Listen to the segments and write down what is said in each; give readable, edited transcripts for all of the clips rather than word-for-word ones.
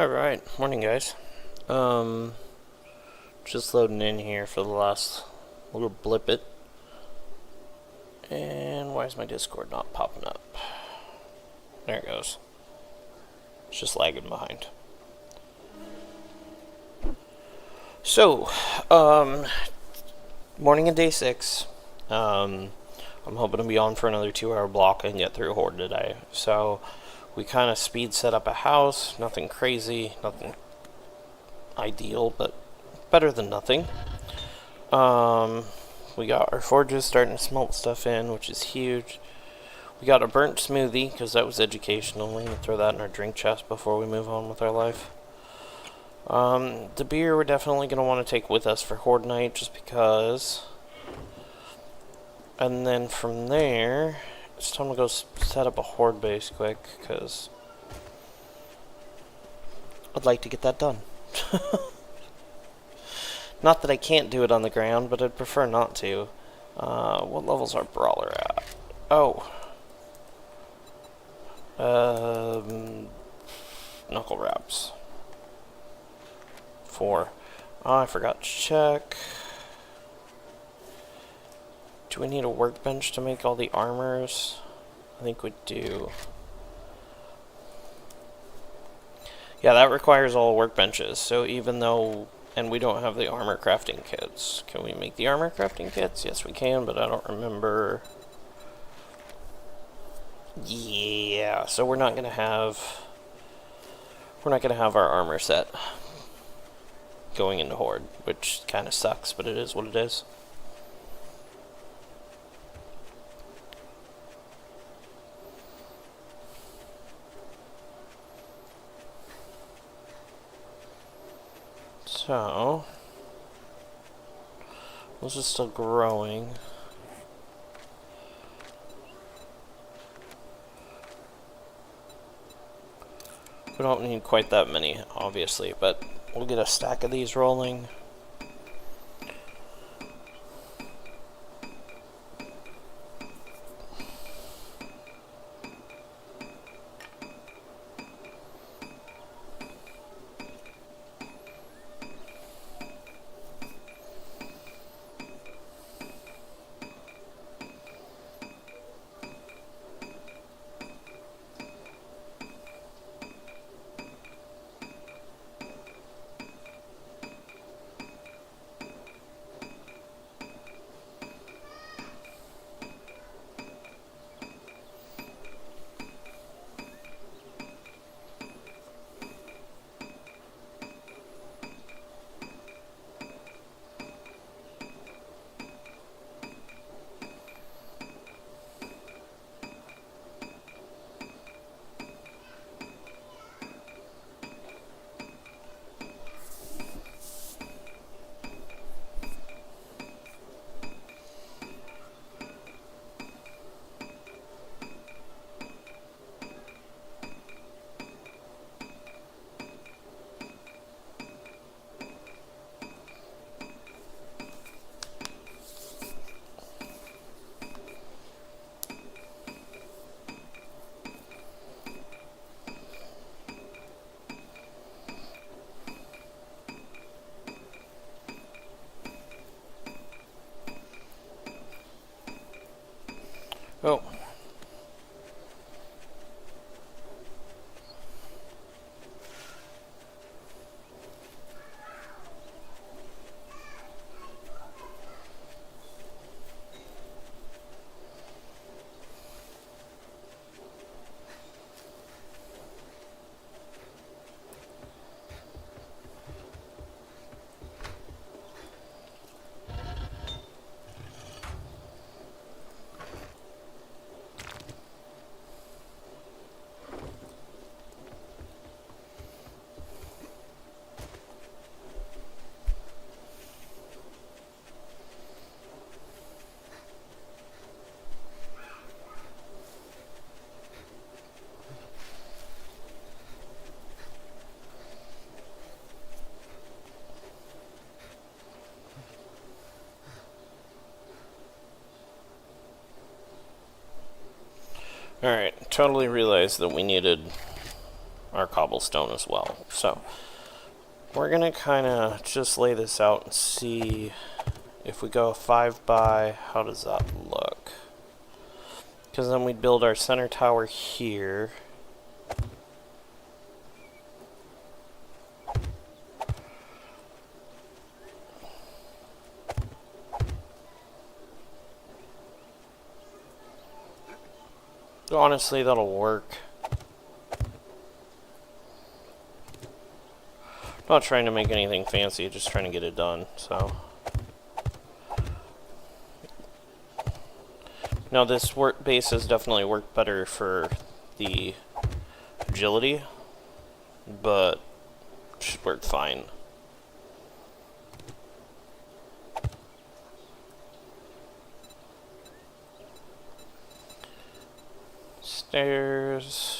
Alright, morning guys. Just loading in here for the last little blip it. And why is my Discord not popping up? There it goes. It's just lagging behind. So, morning of day 6. I'm hoping to be on for another 2-hour block and get through Horde today. So, we kind of speed set up a house. Nothing crazy, nothing ideal, but better than nothing. We got our forges starting to smelt stuff in, which is huge. We got a burnt smoothie, because that was educational. We're going to throw that in our drink chest before we move on with our life. The beer we're definitely going to want to take with us for Horde night, just because. And then from there, it's time to go set up a Horde base quick, because I'd like to get that done. Not that I can't do it on the ground, but I'd prefer not to. What level's our Brawler at? Oh. Knuckle wraps. 4. Oh, I forgot to check. Do we need a workbench to make all the armors? I think we do. Yeah, that requires all workbenches, so even though... And we don't have the armor crafting kits. Can we make the armor crafting kits? Yes, we can, but I don't remember. Yeah, so we're not gonna have our armor set going into Horde, which kind of sucks, but it is what it is. So, this is still growing. We don't need quite that many, obviously, but we'll get a stack of these rolling. Oh. Alright, totally realized that we needed our cobblestone as well. So we're gonna kind of just lay this out and see if we go 5 by, how does that look? Because then we'd build our center tower here. Honestly, that'll work. Not trying to make anything fancy, just trying to get it done, so. Now this base has definitely worked better for the agility, but it should work fine. Stairs.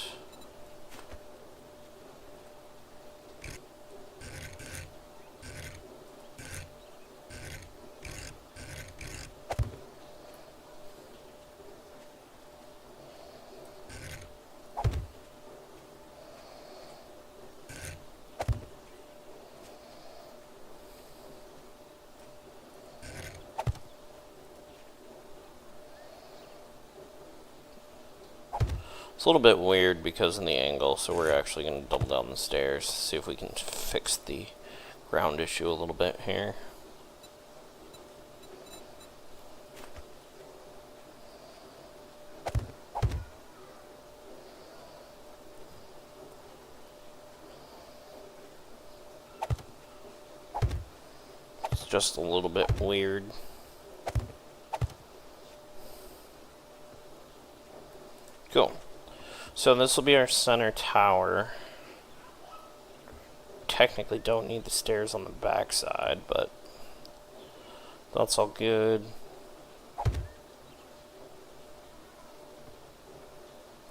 It's a little bit weird because of the angle, so we're actually going to double down the stairs, see if we can fix the ground issue a little bit here. It's just a little bit weird. Cool. So this will be our center tower. Technically don't need the stairs on the back side, but that's all good.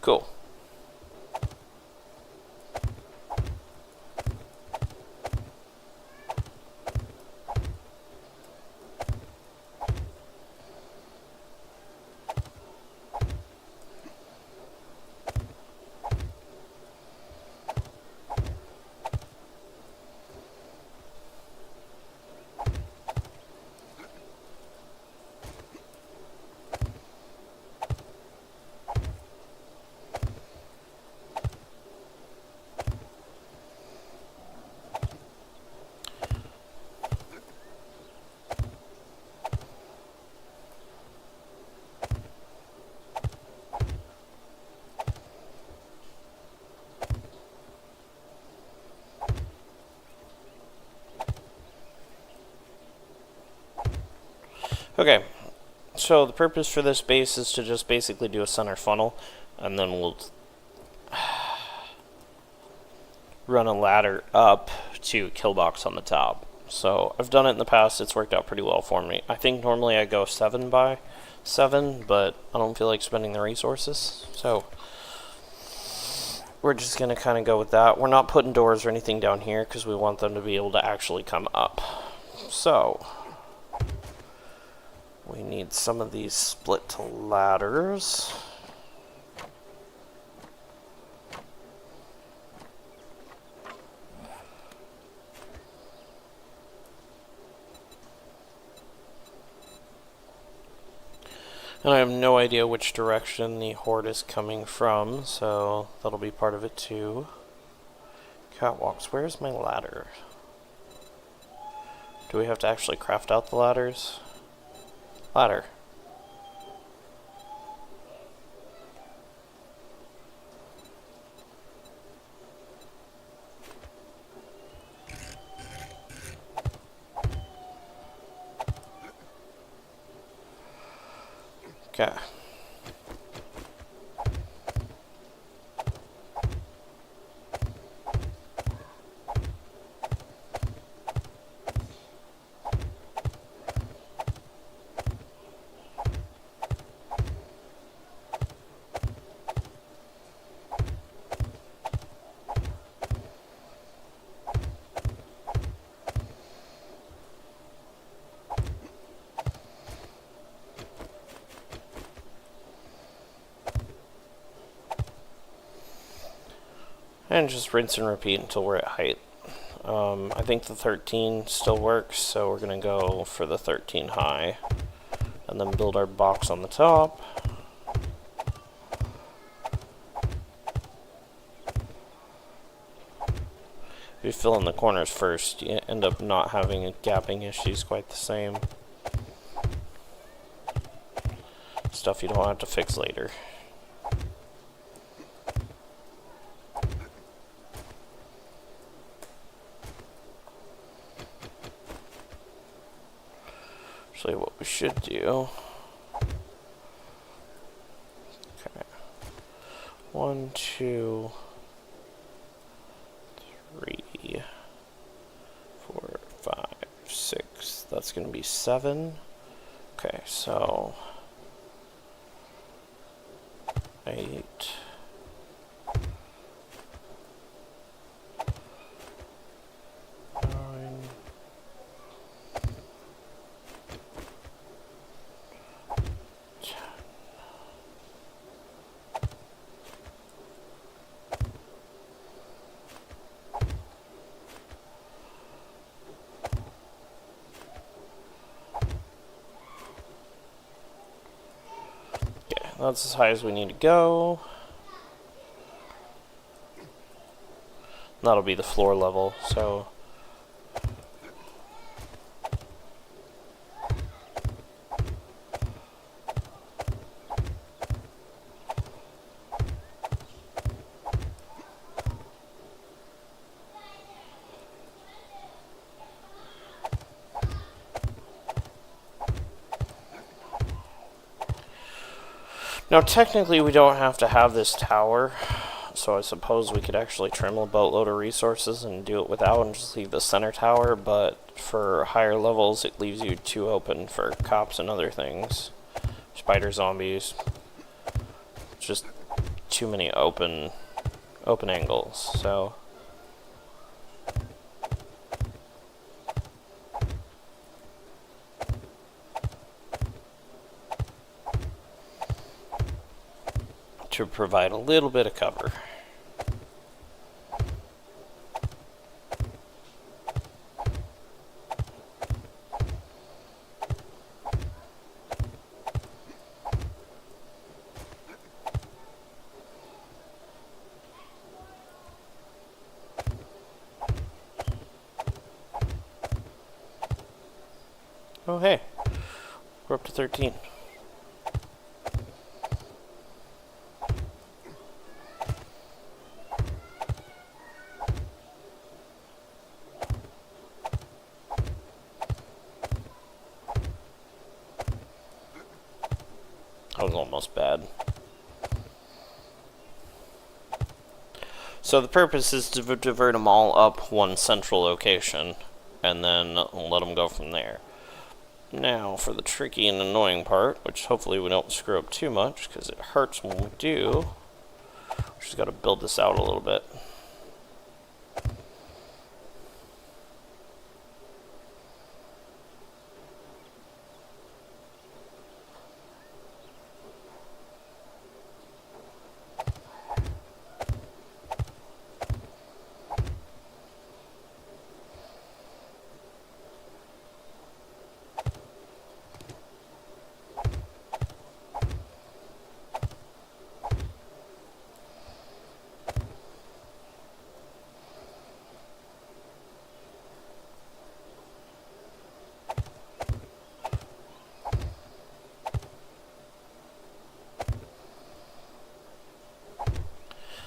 Cool. Okay, so the purpose for this base is to just basically do a center funnel, and then we'll run a ladder up to a kill box on the top. So I've done it in the past, it's worked out pretty well for me. I think normally I go 7 by 7, but I don't feel like spending the resources, so we're just going to kind of go with that. We're not putting doors or anything down here because we want them to be able to actually come up. So we need some of these split to ladders. And I have no idea which direction the horde is coming from, so that'll be part of it too. Catwalks, where's my ladder? Do we have to actually craft out the ladders? Ladder. Okay. And just rinse and repeat until we're at height. I think the 13 still works, so we're going to go for the 13 high. And then build our box on the top. If you fill in the corners first, you end up not having gapping issues quite the same. Stuff you don't have to fix later. Actually, what we should do... Okay. 1, 2... 3, 4, 5, 6. That's going to be 7. Okay, so 8. 9. 10. That's as high as we need to go. That'll be the floor level, so... Now, technically, we don't have to have this tower, so I suppose we could actually trim a boatload of resources and do it without and just leave the center tower, but for higher levels, it leaves you too open for cops and other things. Spider zombies. Just too many open angles, so... to provide a little bit of cover. Oh hey, we're up to 13. That was almost bad. So the purpose is to divert them all up one central location, and then let them go from there. Now, for the tricky and annoying part, which hopefully we don't screw up too much, because it hurts when we do, we just got to build this out a little bit.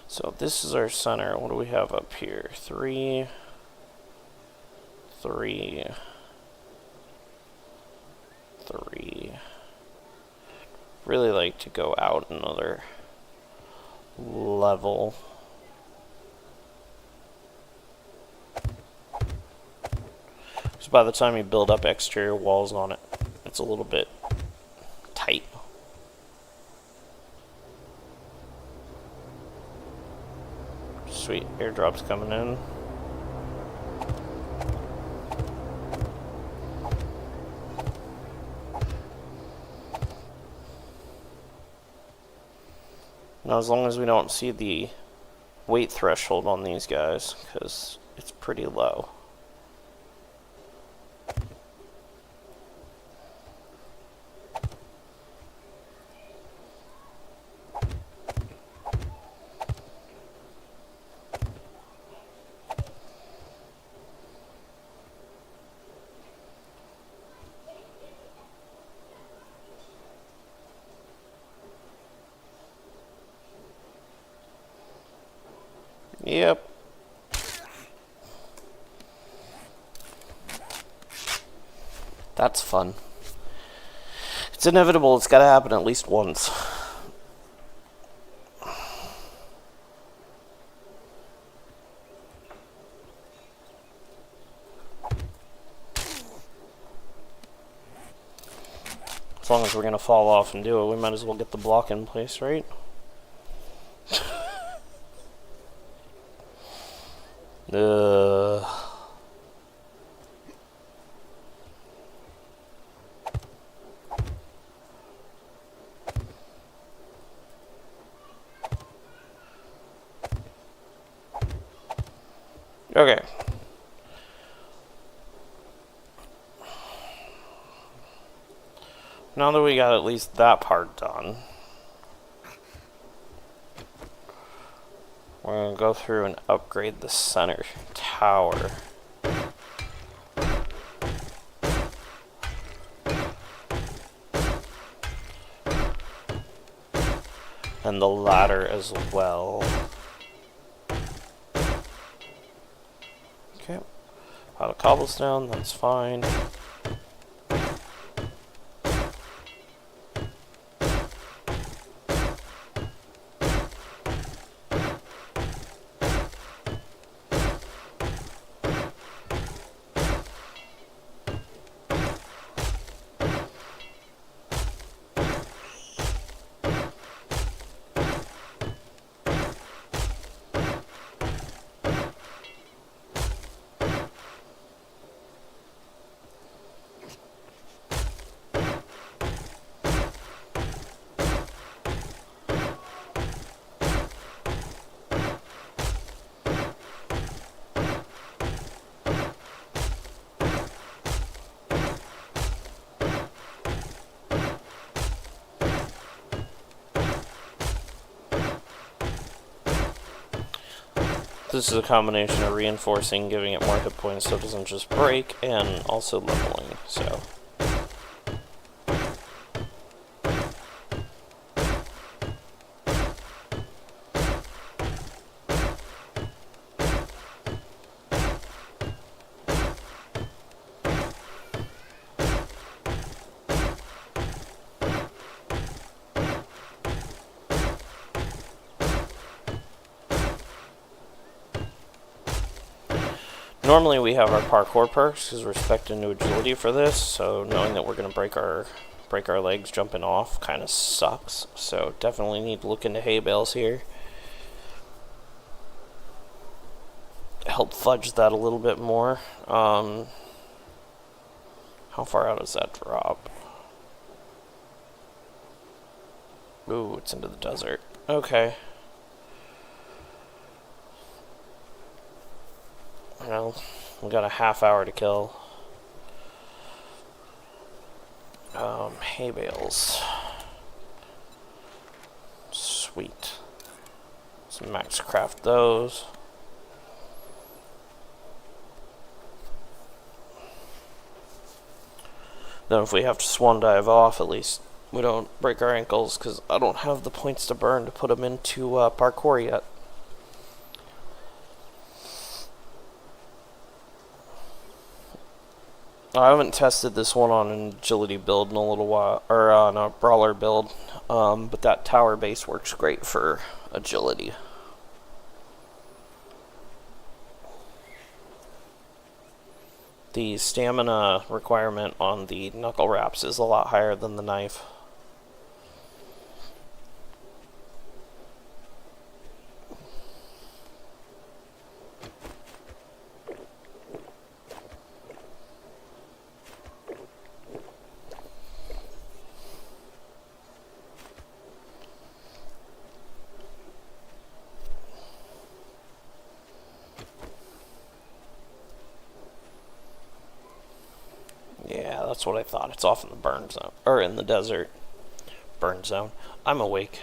So this is our center. What do we have up here? 3, 3, 3. Really like to go out another level. Because by the time you build up exterior walls on it, it's a little bit tight. Sweet, airdrop's coming in. Now, as long as we don't see the weight threshold on these guys, because it's pretty low. Yep. That's fun. It's inevitable. It's got to happen at least once. As long as we're going to fall off and do it, we might as well get the block in place, right? Okay. Now that we got at least that part done, we're going to go through and upgrade the center tower. And the ladder as well. Okay. Out of cobblestone, that's fine. This is a combination of reinforcing, giving it more hit points so it doesn't just break, and also leveling, so. Normally we have our parkour perks because we're spec'd into agility for this, so knowing that we're going to break our legs jumping off kind of sucks. So definitely need to look into hay bales here. Help fudge that a little bit more. How far out does that drop? Ooh, it's into the desert. Okay. Well, we got a half hour to kill. Hay bales. Sweet. Let's max craft those. Then if we have to swan dive off, at least we don't break our ankles, because I don't have the points to burn to put them into parkour yet. I haven't tested this one on an agility build in a little while, or on a brawler build, but that tower base works great for agility. The stamina requirement on the knuckle wraps is a lot higher than the knife. that's what I thought. It's off in the burn zone. Or in the desert. Burn zone. I'm awake.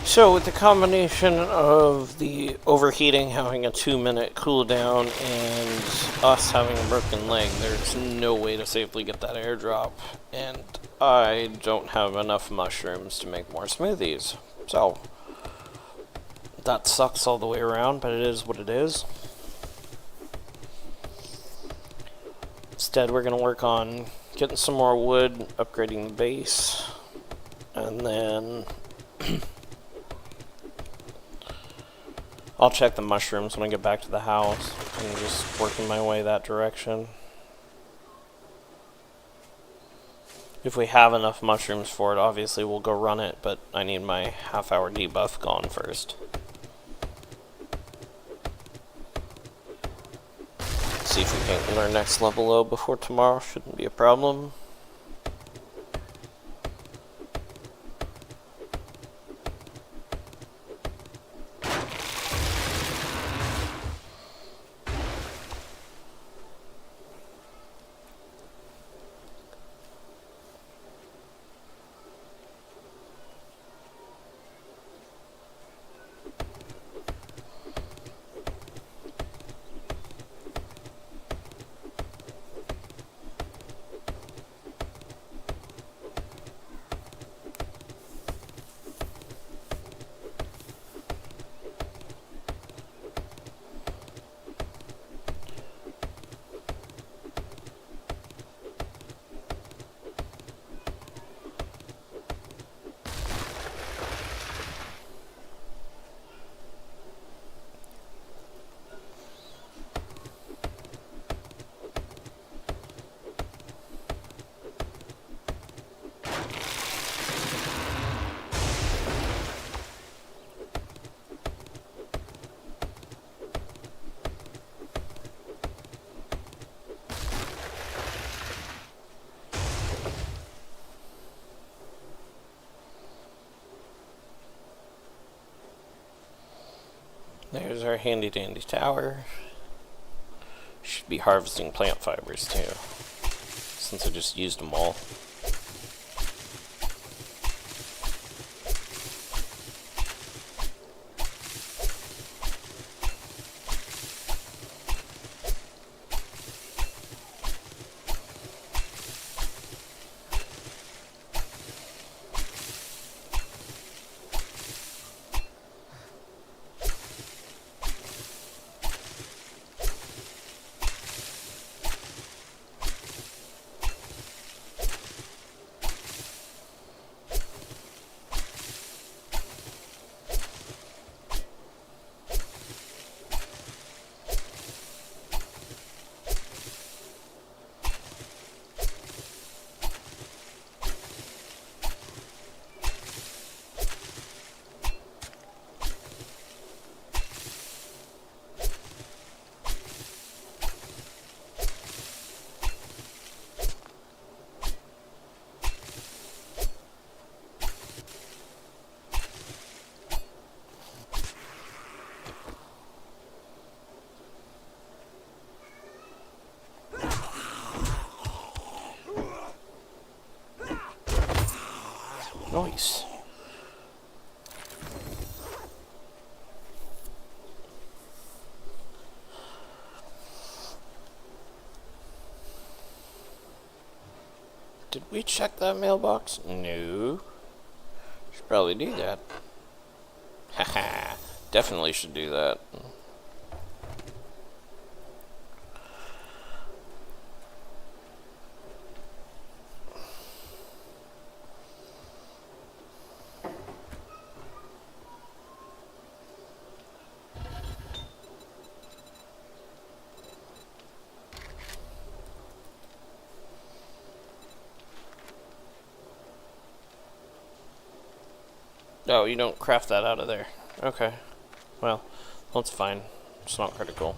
So with the combination of the overheating having a 2-minute cooldown and us having a broken leg, there's no way to safely get that airdrop, and I don't have enough mushrooms to make more smoothies. So that sucks all the way around, but it is what it is. Instead, we're going to work on getting some more wood, upgrading the base, and then I'll check the mushrooms when I get back to the house. I'm just working my way that direction. If we have enough mushrooms for it, obviously we'll go run it, but I need my half-hour debuff gone first. See if we can get our next level low before tomorrow. Shouldn't be a problem. our handy dandy tower. Should be harvesting plant fibers too, since I just used them all. Nice. Did we check that mailbox? No. Should probably do that. Haha. Definitely should do that. Oh, you don't craft that out of there. Okay. Well, that's fine. It's not critical.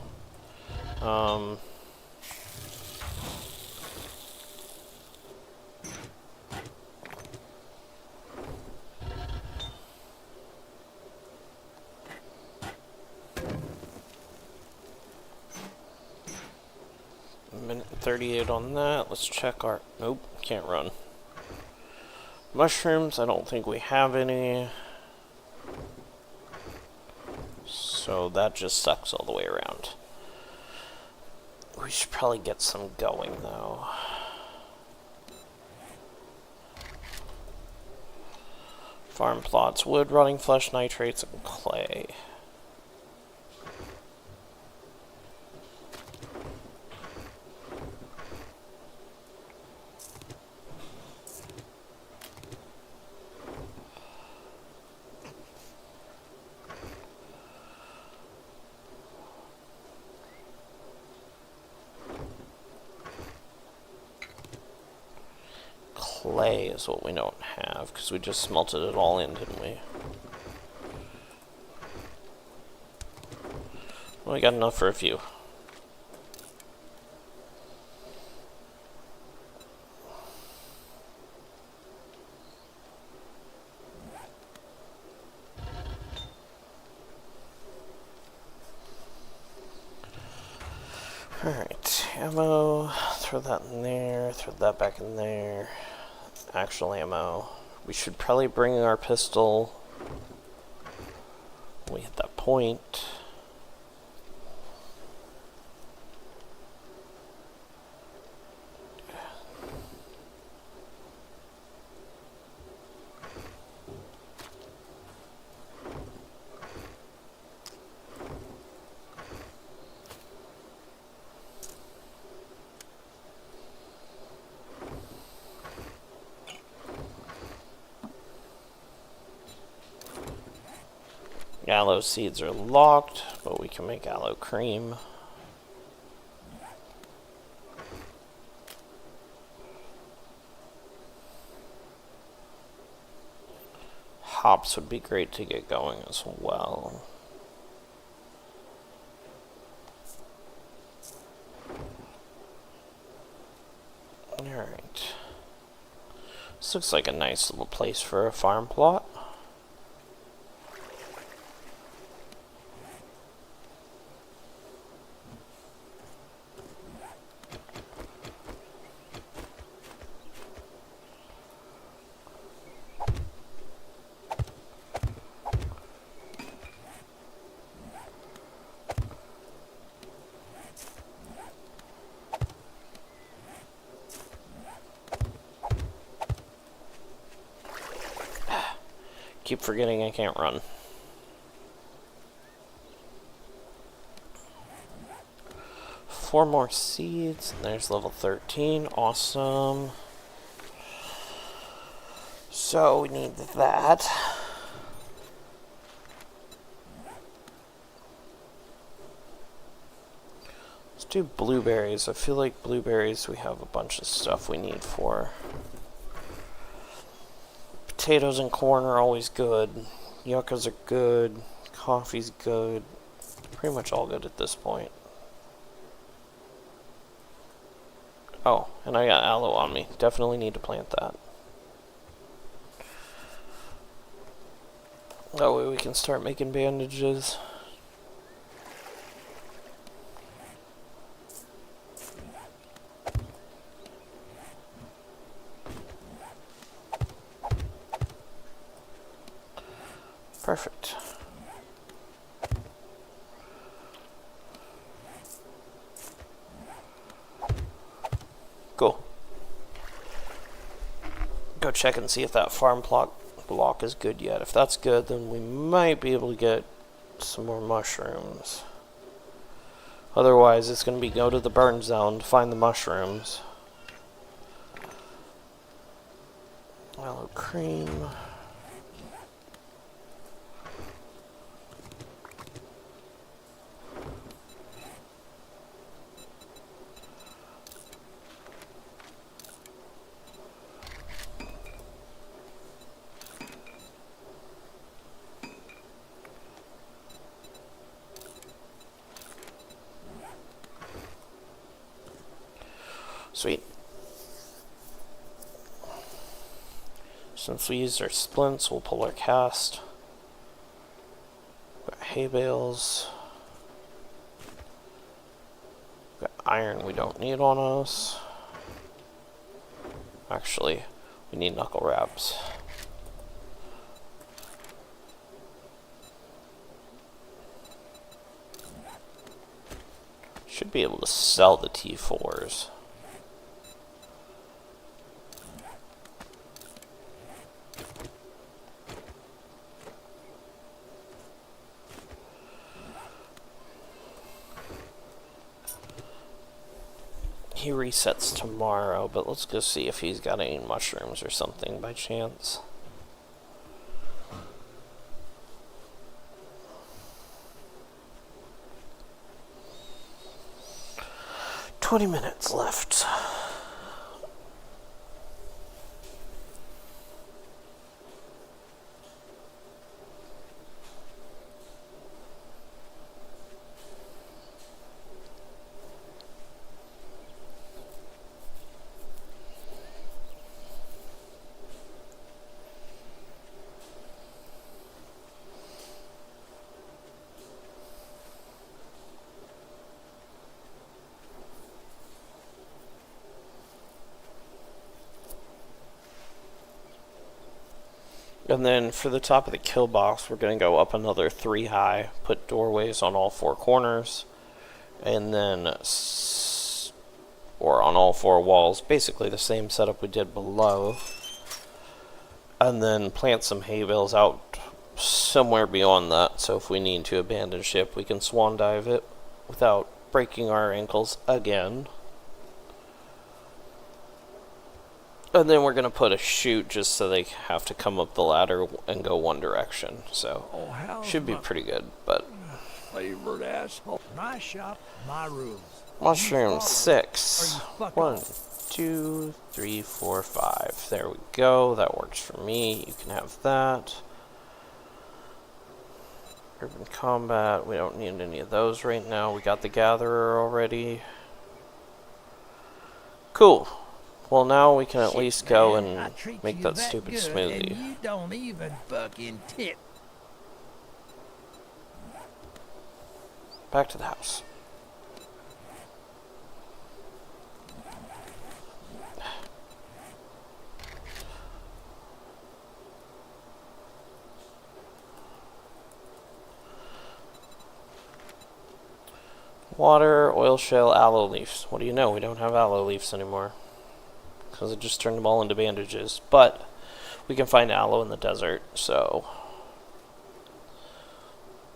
Minute 38 on that. Let's check our... Nope, can't run. Mushrooms, I don't think we have any. So that just sucks all the way around. We should probably get some going, though. Farm plots, wood, rotting flesh, nitrates, and clay. Clay is what we don't have, because we just smelted it all in, didn't we? Well, we got enough for a few. Alright, ammo, throw that in there, throw that back in there. Actual ammo. We should probably bring our pistol when we hit that point. Aloe seeds are locked, but we can make aloe cream. Hops would be great to get going as well. Alright. This looks like a nice little place for a farm plot. Keep forgetting I can't run. Four more seeds. There's level 13. Awesome. So we need that. Let's do blueberries. I feel like blueberries we have a bunch of stuff we need for. Potatoes and corn are always good. Yuccas are good. Coffee's good. Pretty much all good at this point. Oh, and I got aloe on me. Definitely need to plant that. That way we can start making bandages. Perfect. Cool. Go check and see if that farm block is good yet. If that's good, then we might be able to get some more mushrooms. Otherwise, it's going to be go to the burn zone to find the mushrooms. Aloe cream. Sweet. Since we used our splints, we'll pull our cast. Got hay bales. Got iron we don't need on us. Actually, we need knuckle wraps. Should be able to sell the T4s. He resets tomorrow, but let's go see if he's got any mushrooms or something by chance. "20 minutes left." And then for the top of the kill box, we're going to go up another 3 high, put doorways on all 4 corners, and then, or on all 4 walls, basically the same setup we did below. And then plant some hay bales out somewhere beyond that, so if we need to abandon ship, we can swan dive it without breaking our ankles again. And then we're going to put a chute just so they have to come up the ladder and go one direction. So, should be pretty good, but... Flavored asshole. My shop, my rules. Mushroom 6. 1, 2, 3, 4, 5. There we go. That works for me. You can have that. Urban combat. We don't need any of those right now. We got the gatherer already. Cool. Well, now we can at least go and make that stupid smoothie. And you don't even fucking tip. Back to the house. Water, oil shell, aloe leaves. What do you know? We don't have aloe leaves anymore, because I just turned them all into bandages. But we can find aloe in the desert, so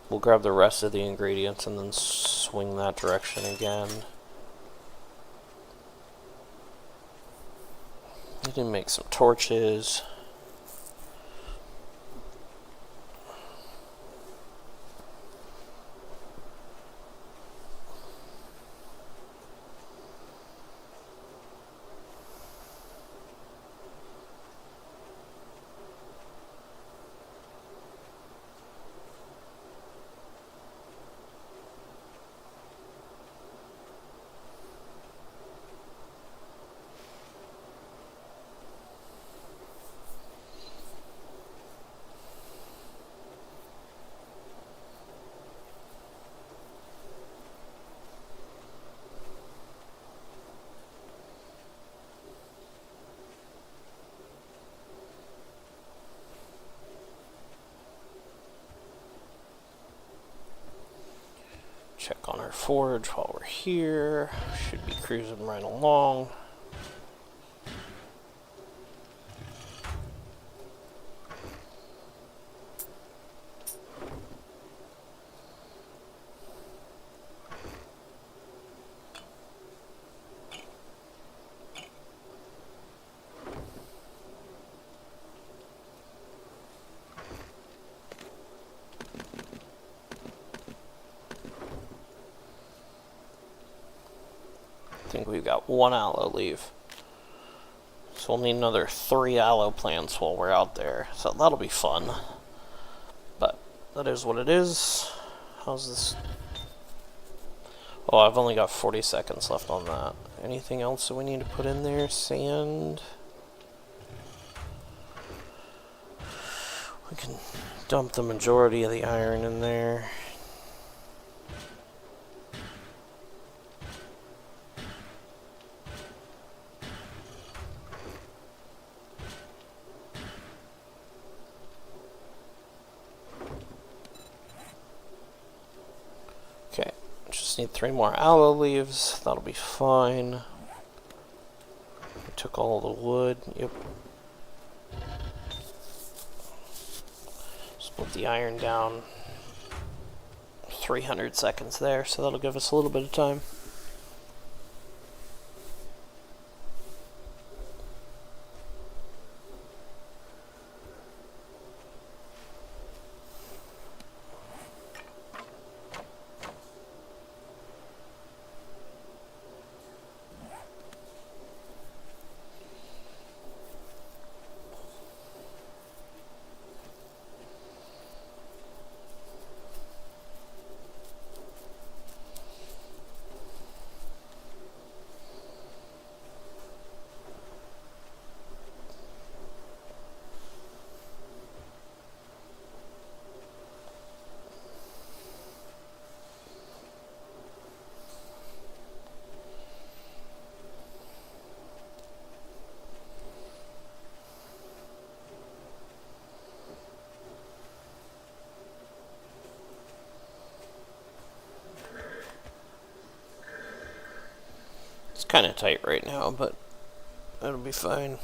we'll grab the rest of the ingredients and then swing that direction again. We can make some torches. Check on our forge while we're here. Should be cruising right along. I think we've got 1 aloe leaf. So we'll need another 3 aloe plants while we're out there. So that'll be fun. But that is what it is. How's this? Oh, I've only got 40 seconds left on that. Anything else that we need to put in there? Sand. We can dump the majority of the iron in there. Okay, just need 3 more aloe leaves. That'll be fine. We took all the wood. Yep. Split the iron down. 300 seconds there, so that'll give us a little bit of time. It's kind of tight right now, but that'll be fine.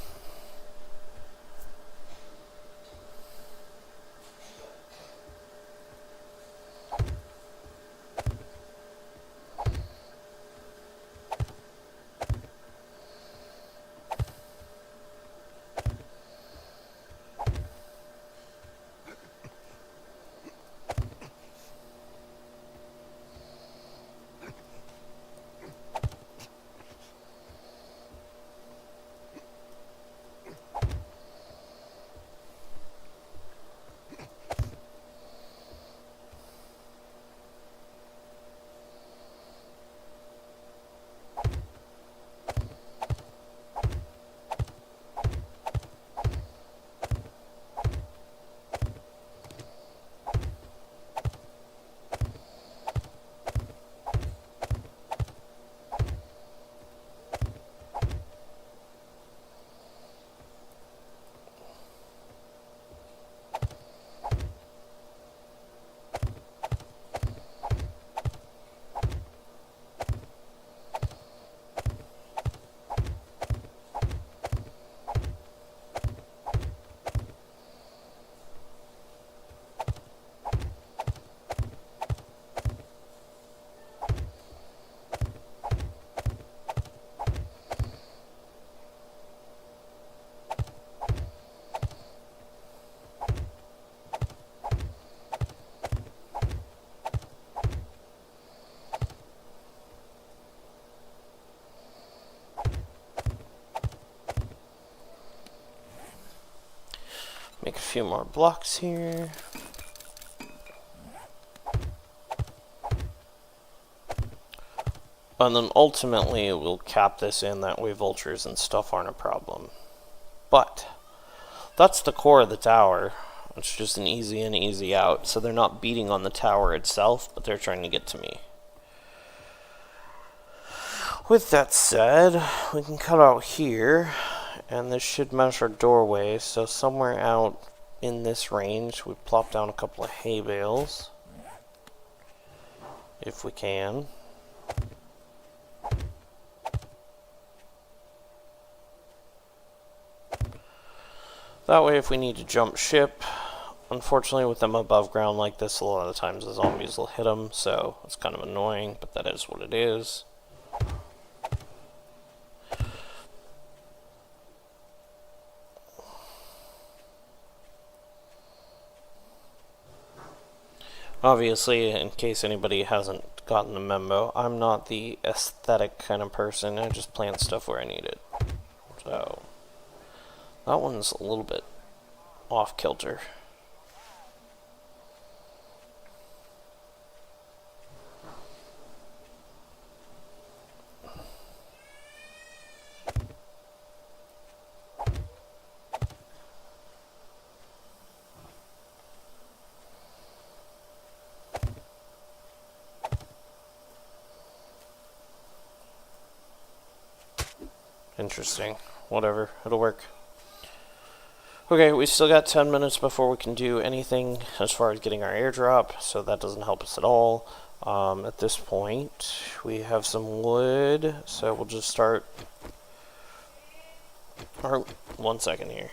Make a few more blocks here. And then ultimately we'll cap this in, that way vultures and stuff aren't a problem. But that's the core of the tower. It's just an easy in, easy out. So they're not beating on the tower itself, but they're trying to get to me. With that said, we can cut out here, and this should match our doorway. So somewhere out in this range, we plop down a couple of hay bales, if we can. That way, if we need to jump ship, unfortunately with them above ground like this, a lot of times the zombies will hit them, so it's kind of annoying, but that is what it is. Obviously, in case anybody hasn't gotten the memo, I'm not the aesthetic kind of person. I just plant stuff where I need it. So that one's a little bit off kilter. Interesting. Whatever. It'll work. Okay, we still got 10 minutes before we can do anything as far as getting our airdrop, so that doesn't help us at all. At this point, we have some wood, so we'll just start... Or, 1 second here.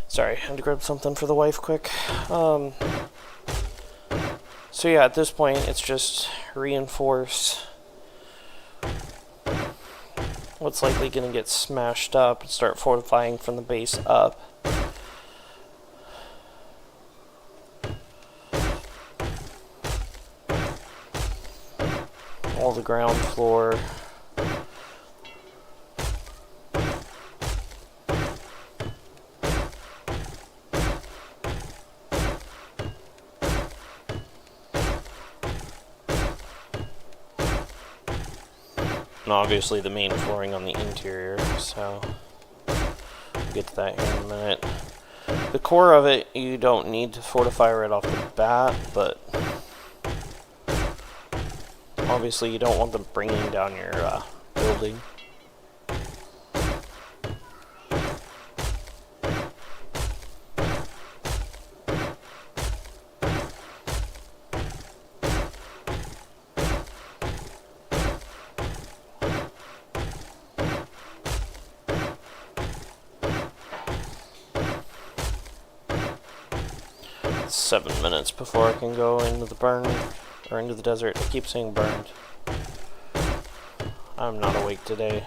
Sorry, I had to grab something for the wife quick. So yeah, at this point, it's just reinforce what's likely going to get smashed up and start fortifying from the base up. All the ground floor. And obviously the main flooring on the interior, so we'll get to that here in a minute. The core of it, you don't need to fortify right off the bat, but obviously you don't want them bringing down your building. It's 7 minutes before I can go into the burn. Or into the desert. I keep saying burned. I'm not awake today.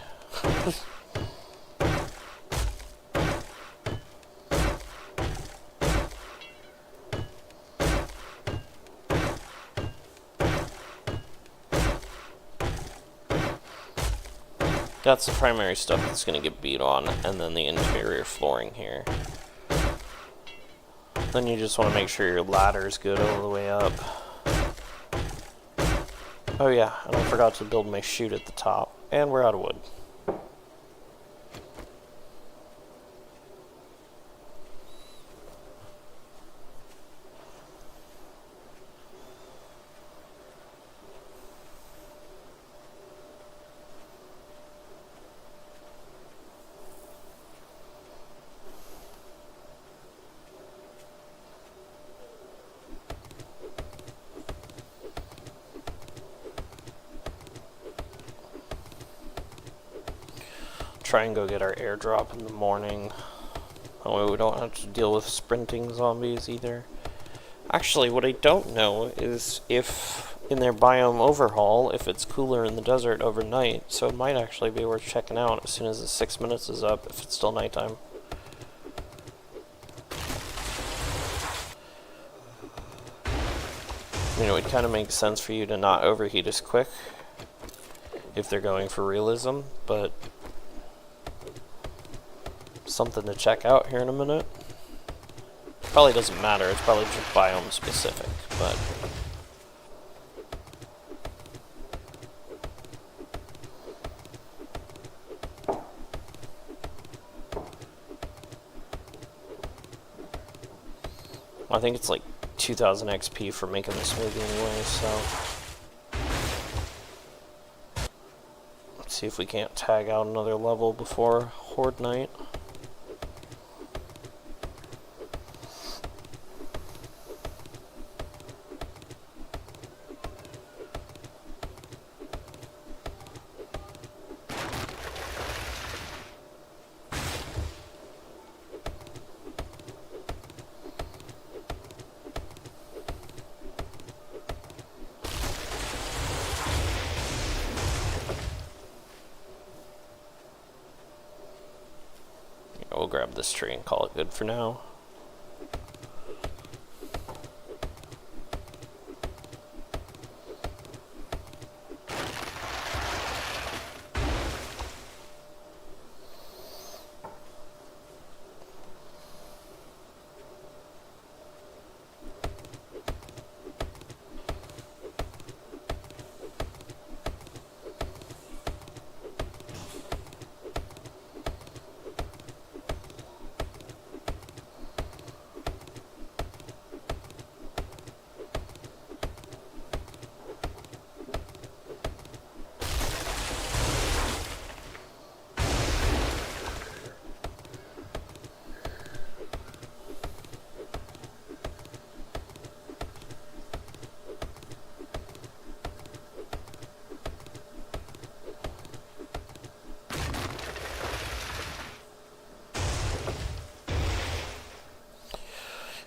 That's the primary stuff that's going to get beat on, and then the interior flooring here. Then you just want to make sure your ladder is good all the way up. Oh yeah, and I forgot to build my chute at the top, and we're out of wood. Try and go get our airdrop in the morning. That way we don't have to deal with sprinting zombies either. Actually, what I don't know is if in their biome overhaul, if it's cooler in the desert overnight, so it might actually be worth checking out as soon as the 6 minutes is up, if it's still nighttime. You know, it kind of makes sense for you to not overheat as quick if they're going for realism, but something to check out here in a minute. Probably doesn't matter, it's probably just biome specific, but I think it's like 2000 XP for making the smoothie anyway, so let's see if we can't tag out another level before Horde Night. We'll grab this tree and call it good for now.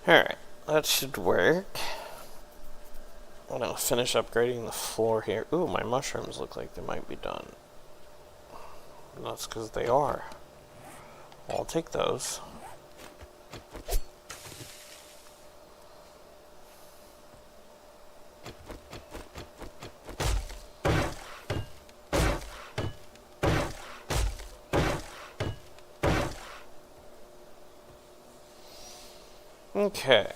Alright, that should work. I'm gonna finish upgrading the floor here. Ooh, my mushrooms look like they might be done. And that's because they are. Well, I'll take those. Okay.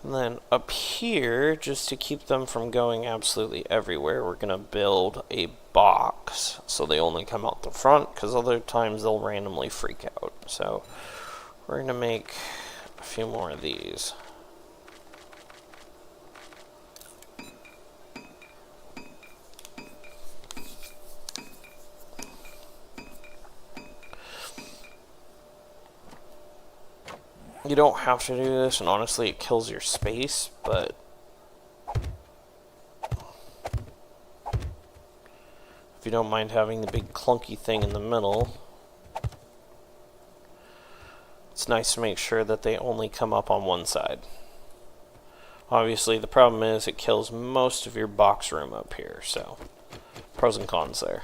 And then up here, just to keep them from going absolutely everywhere, we're going to build a box so they only come out the front, because other times they'll randomly freak out. So we're going to make a few more of these. You don't have to do this, and honestly it kills your space, but if you don't mind having the big clunky thing in the middle, it's nice to make sure that they only come up on one side. Obviously, the problem is it kills most of your box room up here, so pros and cons there.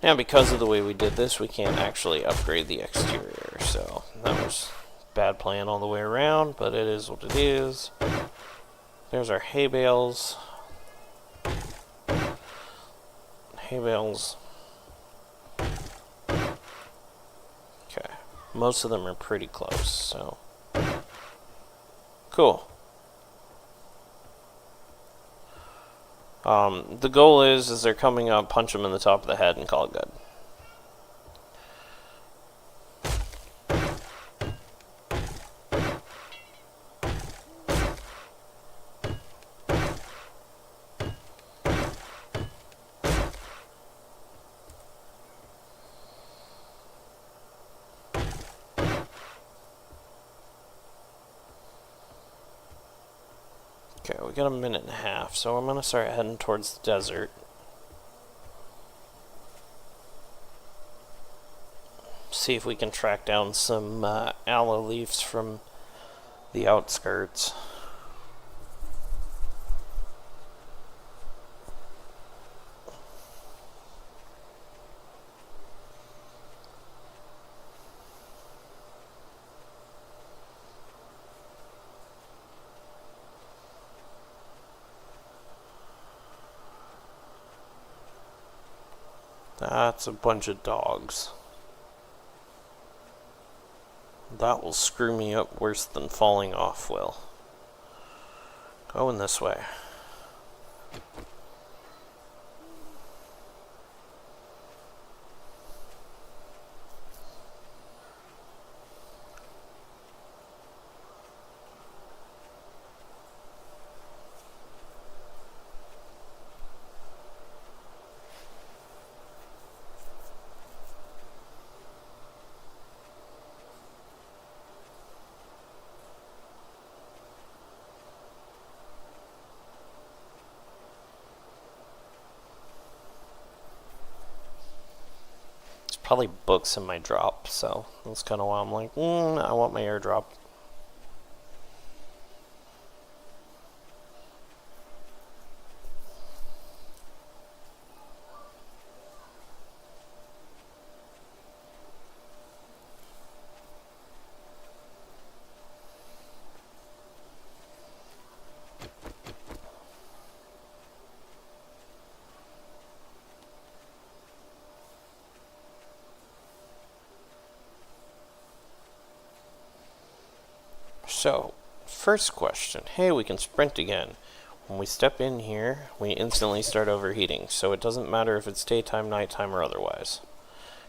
Now, because of the way we did this, we can't actually upgrade the exterior, so that was bad plan all the way around, but it is what it is. There's our hay bales. Hay bales. Okay. Most of them are pretty close, so. Cool. The goal is they're coming up, punch them in the top of the head and call it good. Okay, we got a minute and a half, so I'm going to start heading towards the desert. See if we can track down some aloe leaves from the outskirts. That's a bunch of dogs. That will screw me up worse than falling off will. Going this way. Probably books in my drop, so that's kind of why I'm like, I want my airdrop. So, first question. Hey, we can sprint again. When we step in here, we instantly start overheating, so it doesn't matter if it's daytime, nighttime, or otherwise.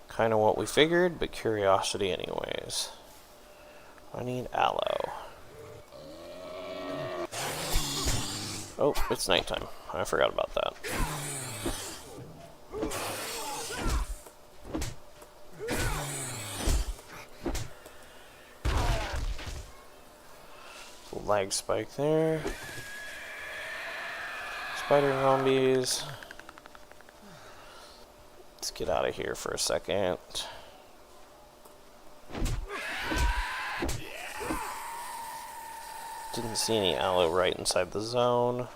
Kind of what we figured, but curiosity anyways. I need aloe. Oh, it's nighttime. I forgot about that. Lag spike there. Spider zombies. Let's get out of here for a second. Didn't see any aloe right inside the zone.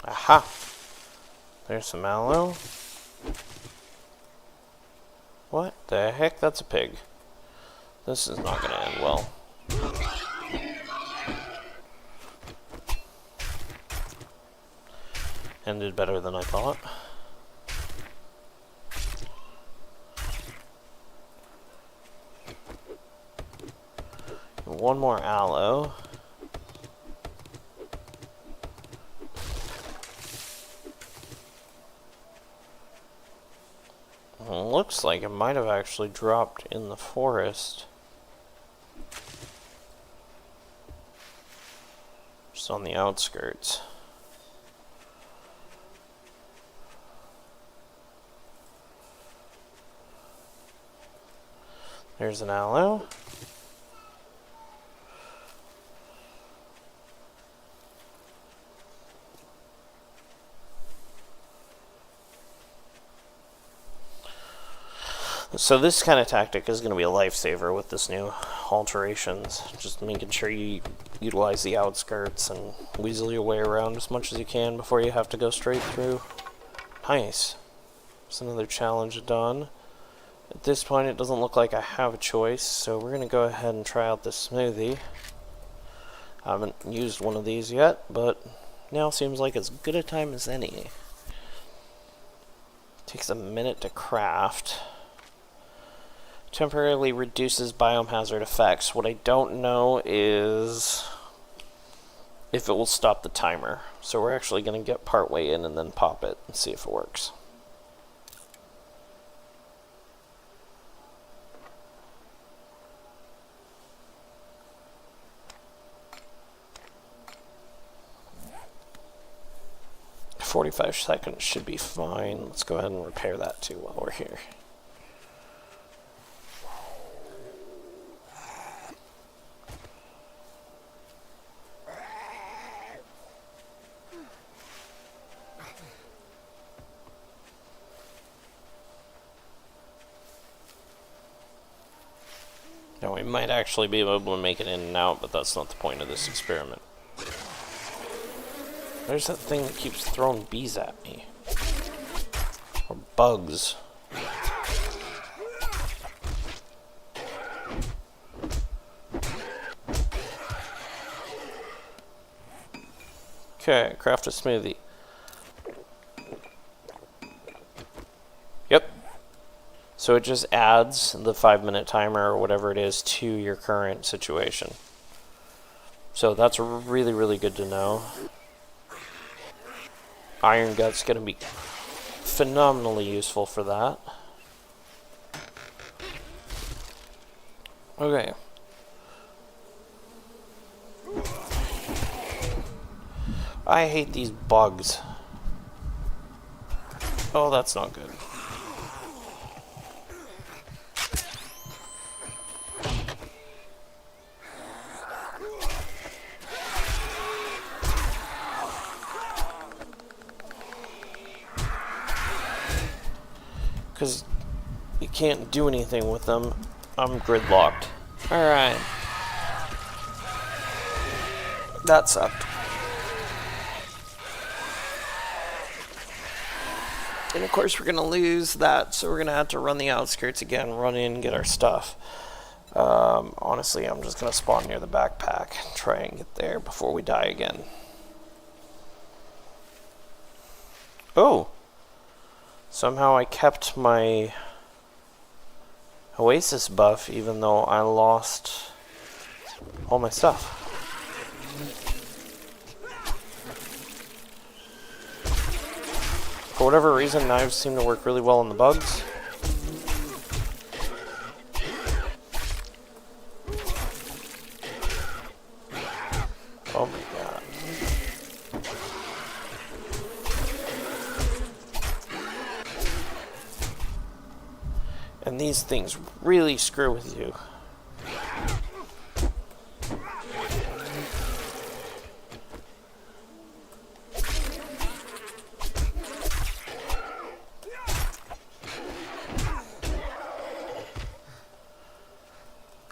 Aha! There's some aloe. What the heck? That's a pig. This is not gonna end well. Ended better than I thought. One more aloe. Looks like it might have actually dropped in the forest. Just on the outskirts. There's an aloe. So this kind of tactic is going to be a lifesaver with this new alterations. Just making sure you utilize the outskirts and weasel your way around as much as you can before you have to go straight through. Nice. There's another challenge done. At this point it doesn't look like I have a choice, so we're going to go ahead and try out this smoothie. I haven't used one of these yet, but now seems like as good a time as any. Takes a minute to craft. Temporarily reduces biome hazard effects. What I don't know is if it will stop the timer. So we're actually going to get part way in and then pop it and see if it works. "45 seconds should be fine." Let's go ahead and repair that too while we're here. Now we might actually be able to make it in and out, but that's not the point of this experiment. There's that thing that keeps throwing bees at me. Or bugs. Okay, craft a smoothie. Yep. So it just adds the 5-minute timer or whatever it is to your current situation. So that's really, really good to know. Iron Gut's going to be phenomenally useful for that. Okay. I hate these bugs. Oh, that's not good. Because you can't do anything with them. I'm gridlocked. Alright. That sucked. And of course we're going to lose that, so we're going to have to run the outskirts again, run in and get our stuff. Honestly, I'm just going to spawn near the backpack and try and get there before we die again. Oh! Somehow I kept my Oasis buff even though I lost all my stuff. For whatever reason, knives seem to work really well on the bugs. Oh my god. And these things really screw with you.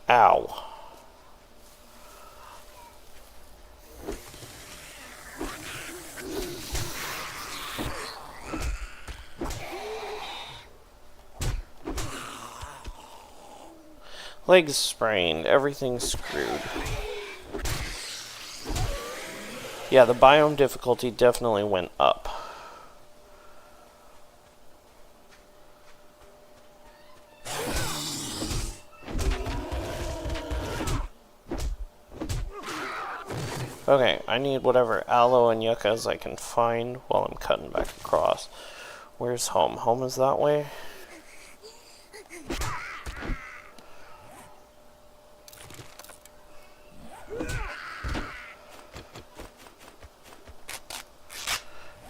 Ow. Legs sprained, everything's screwed. Yeah, the biome difficulty definitely went up. Okay, I need whatever aloe and yuccas I can find while I'm cutting back across. Where's home? Home is that way?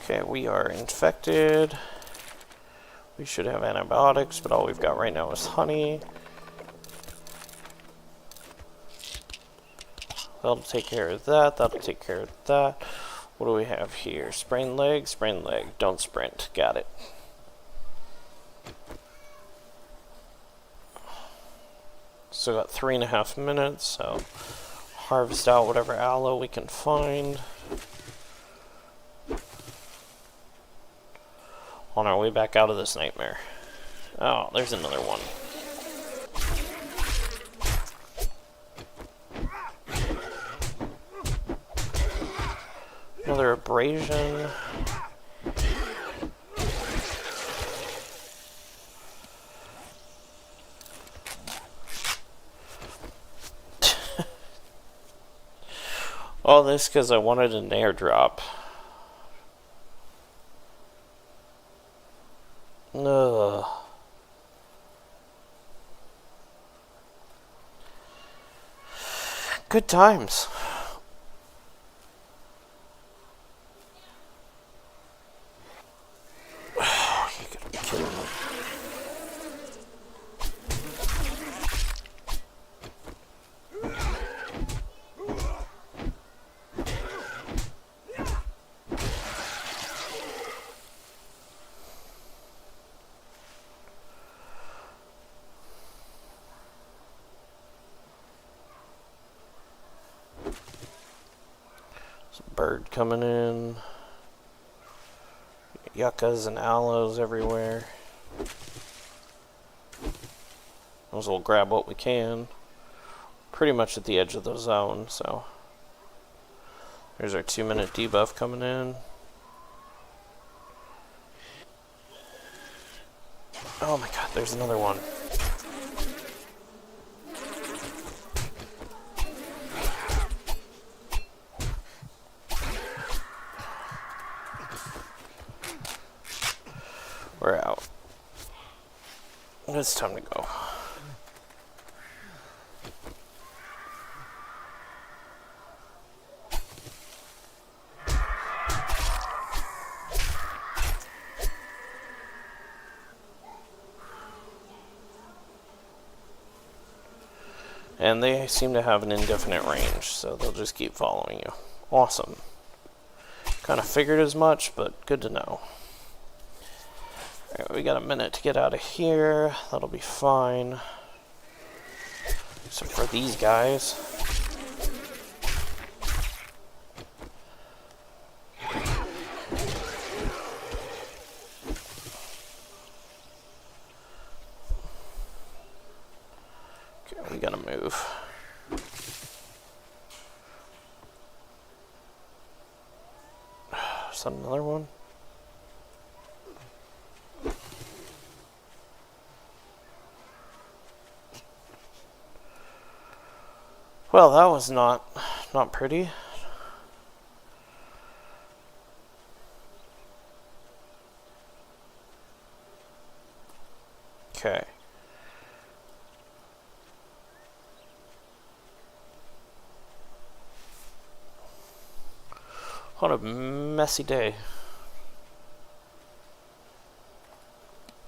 Okay, we are infected. We should have antibiotics, but all we've got right now is honey. That'll take care of that. That'll take care of that. What do we have here? Sprained leg, sprained leg. Don't sprint. Got it. So got 3.5 minutes, so harvest out whatever aloe we can find. On our way back out of this nightmare. Oh, there's another one. Another abrasion. All this because I wanted an airdrop. Ugh. Good times. You gotta be kidding me. Bird coming in. Yuccas and aloes everywhere. Might as well grab what we can. Pretty much at the edge of the zone, so. There's our 2-minute debuff coming in. Oh my god, there's another one. We're out. It's time to go. And they seem to have an indefinite range, so they'll just keep following you. Awesome. Kind of figured as much, but good to know. Alright, we got a minute to get out of here. That'll be fine. Except for these guys. Okay, we gotta move. Is that another one? Well, that was not pretty. Okay. What a messy day.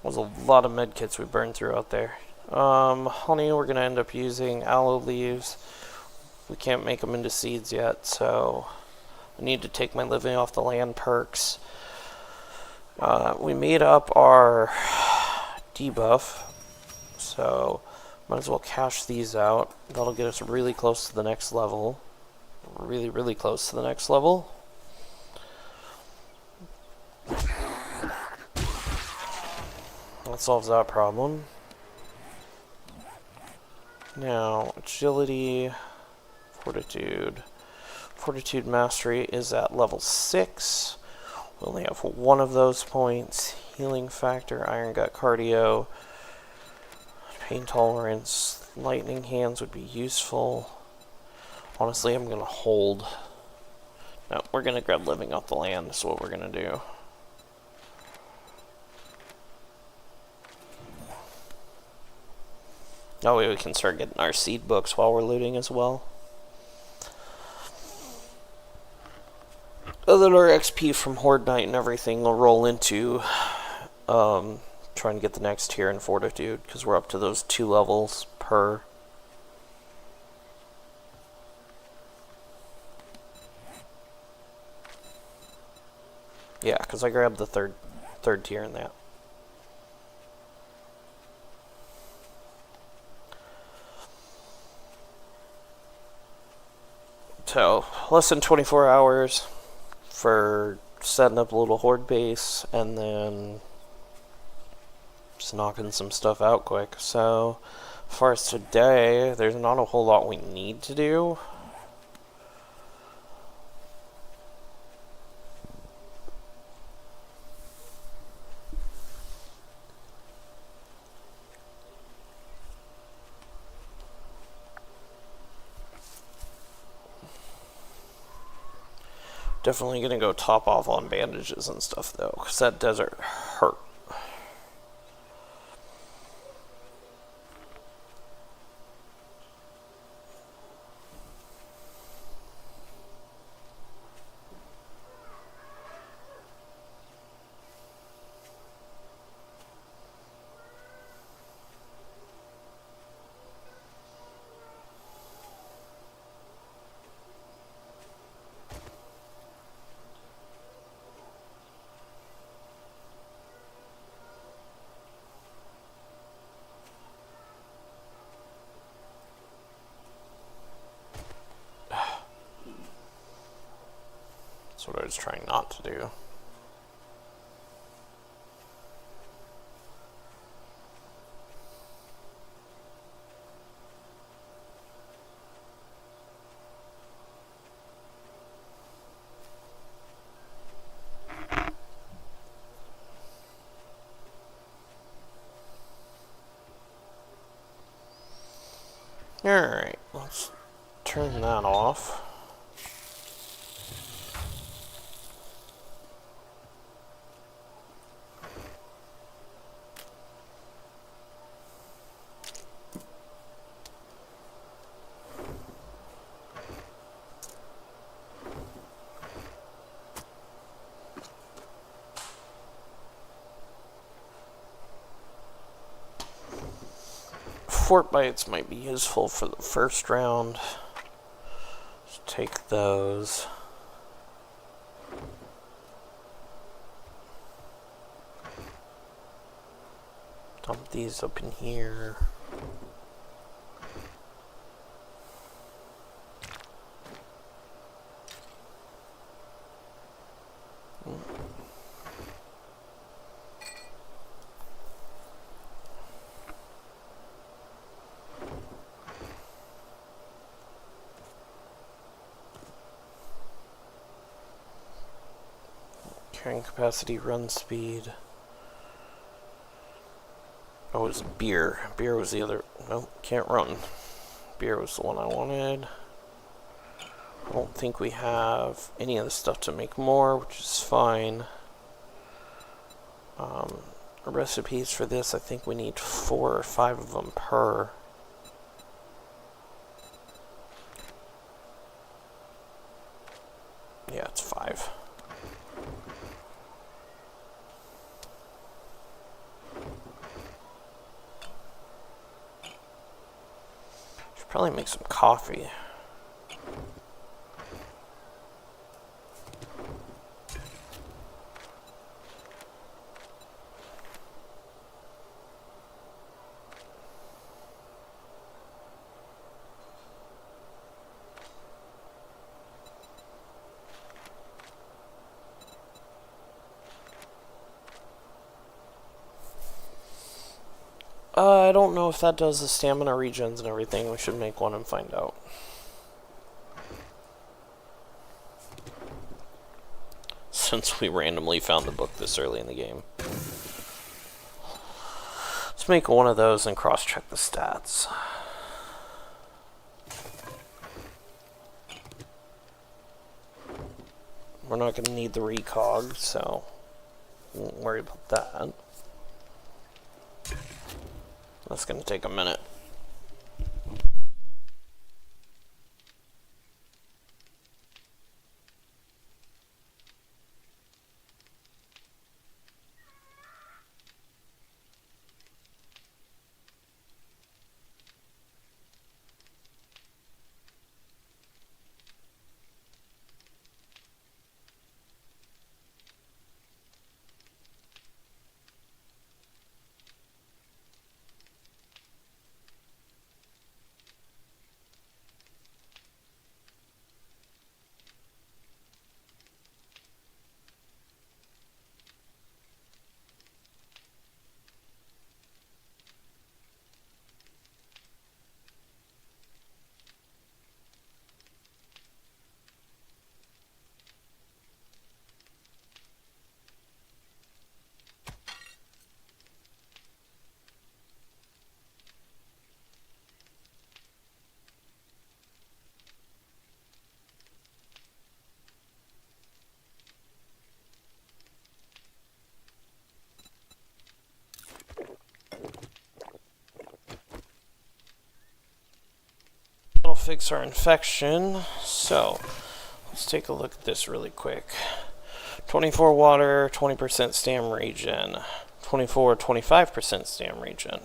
Was a lot of medkits we burned through out there. Honey, we're gonna end up using aloe leaves. We can't make them into seeds yet, so I need to take my living off the land perks. We made up our debuff, so might as well cash these out. That'll get us really close to the next level. Really, really close to the next level. That solves that problem. Now, agility, Fortitude Mastery is at level 6. We only have one of those points. Healing Factor, Iron Gut Cardio, Pain Tolerance, Lightning Hands would be useful. Honestly, I'm going to hold. No, we're going to grab Living Off the Land. That's what we're going to do. Oh, we can start getting our seed books while we're looting as well. Other than our XP from Horde Night and everything will roll into trying to get the next tier in Fortitude, because we're up to those 2 levels per. Yeah, because I grabbed the third tier in that. So, less than 24 hours for setting up a little horde base, and then just knocking some stuff out quick. So, as far as today, there's not a whole lot we need to do. Definitely gonna go top off on bandages and stuff though, because that desert hurt. That's what I was trying not to do. Alright, let's turn that off. Fort bites might be useful for the first round. Just take those. Dump these up in here. Carrying capacity, run speed. Oh, it was beer. Beer was the other. No, can't run. Beer was the one I wanted. I don't think we have any of the stuff to make more, which is fine. Recipes for this, I think we need 4 or 5 of them per. Yeah, it's 5. Should probably make some coffee. I don't know if that does the stamina regens and everything. We should make one and find out. Since we randomly found the book this early in the game. Let's make one of those and cross-check the stats. We're not going to need the recog, so won't worry about that. That's going to take a minute. fix our infection. So, let's take a look at this really quick. 24 water, 20% stam regen. 24, 25% stam regen.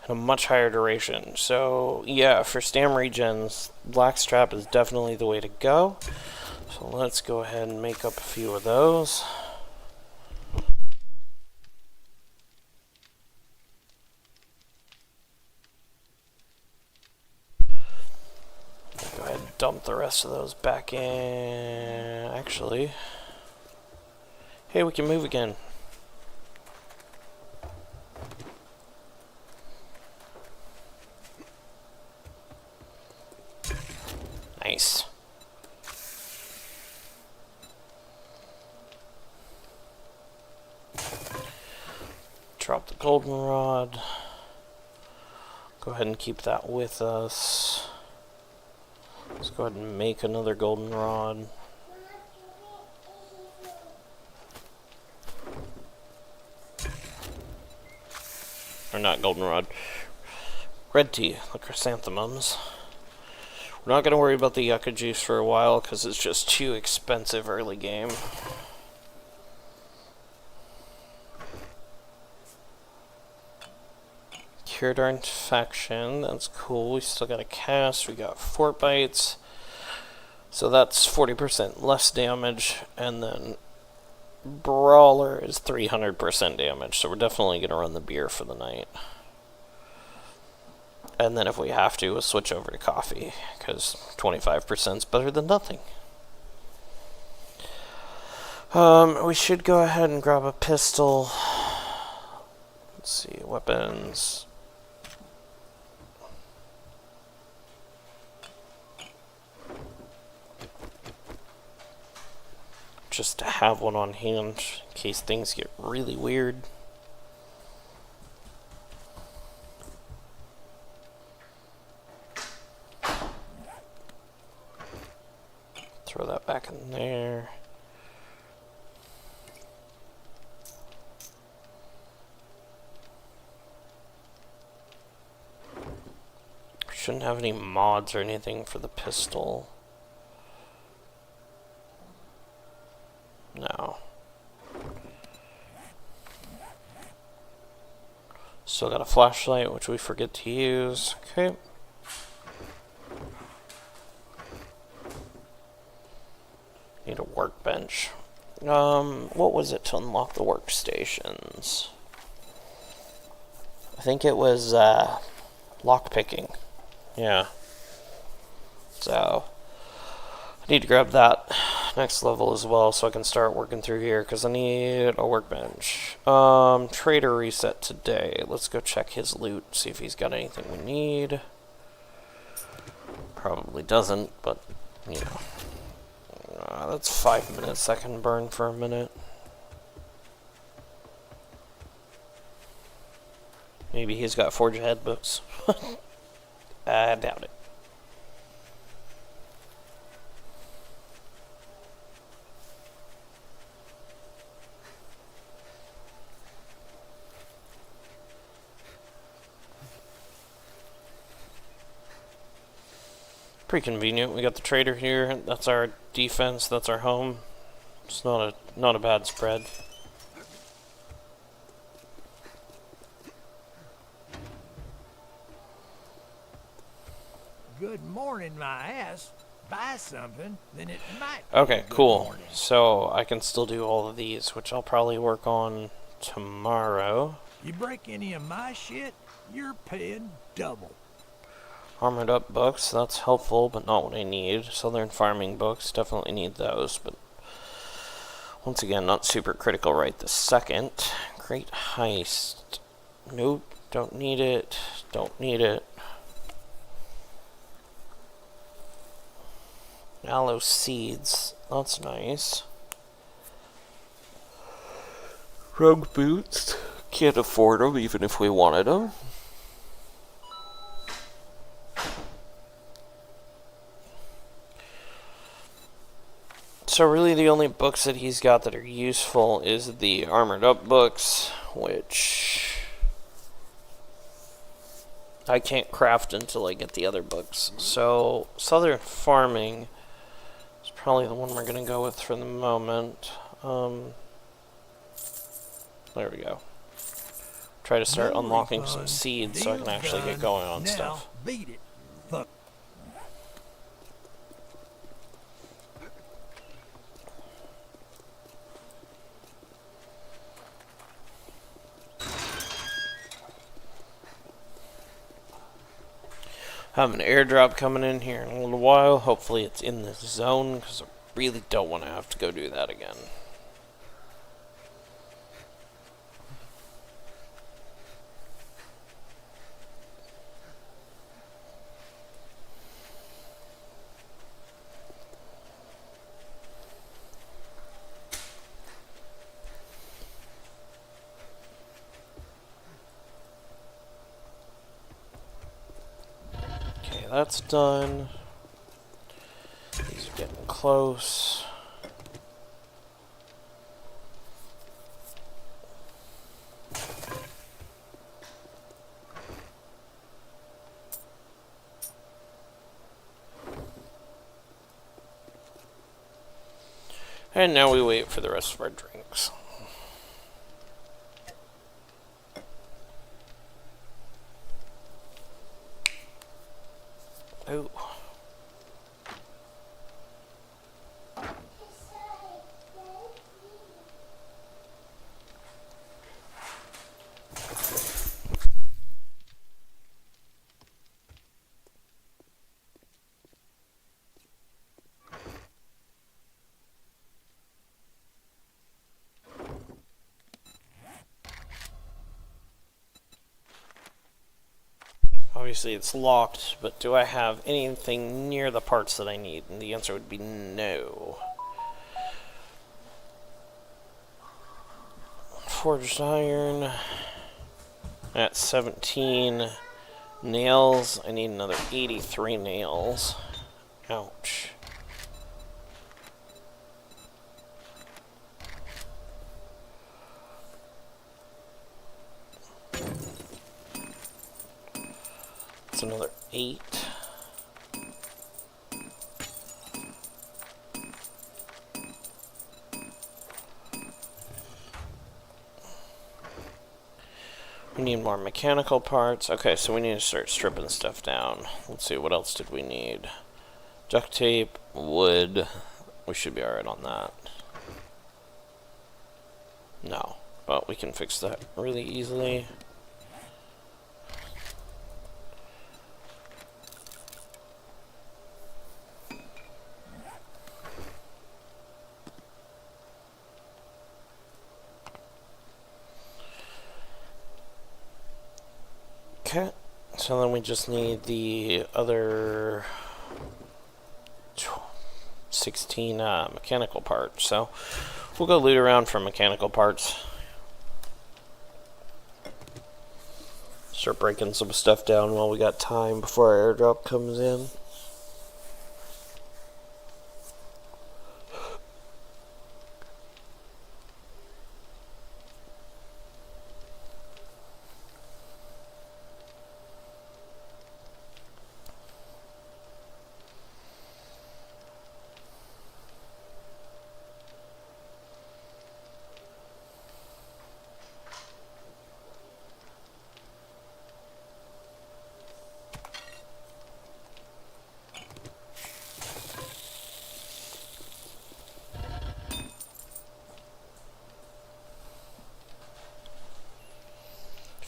And a much higher duration. So, yeah, for stam regens, Blackstrap is definitely the way to go. So let's go ahead and make up a few of those. Go ahead and dump the rest of those back in. Actually, hey, we can move again. Nice. Drop the goldenrod. Go ahead and keep that with us. Let's go ahead and make another goldenrod. Or not goldenrod. Red tea, the chrysanthemums. We're not going to worry about the yucca juice for a while because it's just too expensive early game. Cured our infection, that's cool. We still got a cast, we got fort bites. So that's 40% less damage, and then Brawler is 300% damage, so we're definitely going to run the beer for the night. And then if we have to, we'll switch over to coffee, because 25% is better than nothing. We should go ahead and grab a pistol. Let's see, weapons. Just to have one on hand in case things get really weird. Throw that back in there. Shouldn't have any mods or anything for the pistol. No. Still got a flashlight, which we forget to use. Okay. Need a workbench. What was it to unlock the workstations? I think it was, lockpicking. Yeah. So, I need to grab that next level as well so I can start working through here because I need a workbench. Trader reset today. Let's go check his loot, see if he's got anything we need. Probably doesn't, but, you know. That's 5 minutes I can burn for a minute. Maybe he's got Forge Ahead books. I doubt it. Pretty convenient. We got the trader here. That's our defense. That's our home. It's not a bad spread. Good morning, my ass. Buy something, then it might. Okay, cool. So I can still do all of these, which I'll probably work on tomorrow. You break any of my shit, you're paying double. Armored up books, that's helpful, but not what I need. Southern farming books, definitely need those, but once again, not super critical right this second. Great heist. Nope, don't need it. Don't need it. Aloe seeds, that's nice. Rogue boots, can't afford them even if we wanted them. So really the only books that he's got that are useful is the armored up books, which I can't craft until I get the other books. So, Southern Farming is probably the one we're going to go with for the moment. There we go. Try to start unlocking some seeds so I can actually get going on stuff. Beat it. Fuck. Have an airdrop coming in here in a little while. Hopefully it's in this zone, because I really don't want to have to go do that again. That's done. These are getting close. And now we wait for the rest of our drinks. Oh. Obviously it's locked, but do I have anything near the parts that I need? And the answer would be no. Forged iron. At 17 nails. I need another 83 nails. Ouch. Another 8. We need more mechanical parts. Okay, so we need to start stripping stuff down. Let's see, what else did we need? Duct tape, wood. We should be alright on that. No, but we can fix that really easily. Okay, so then we just need the other 16 mechanical parts. So we'll go loot around for mechanical parts. Start breaking some stuff down while we got time before our airdrop comes in.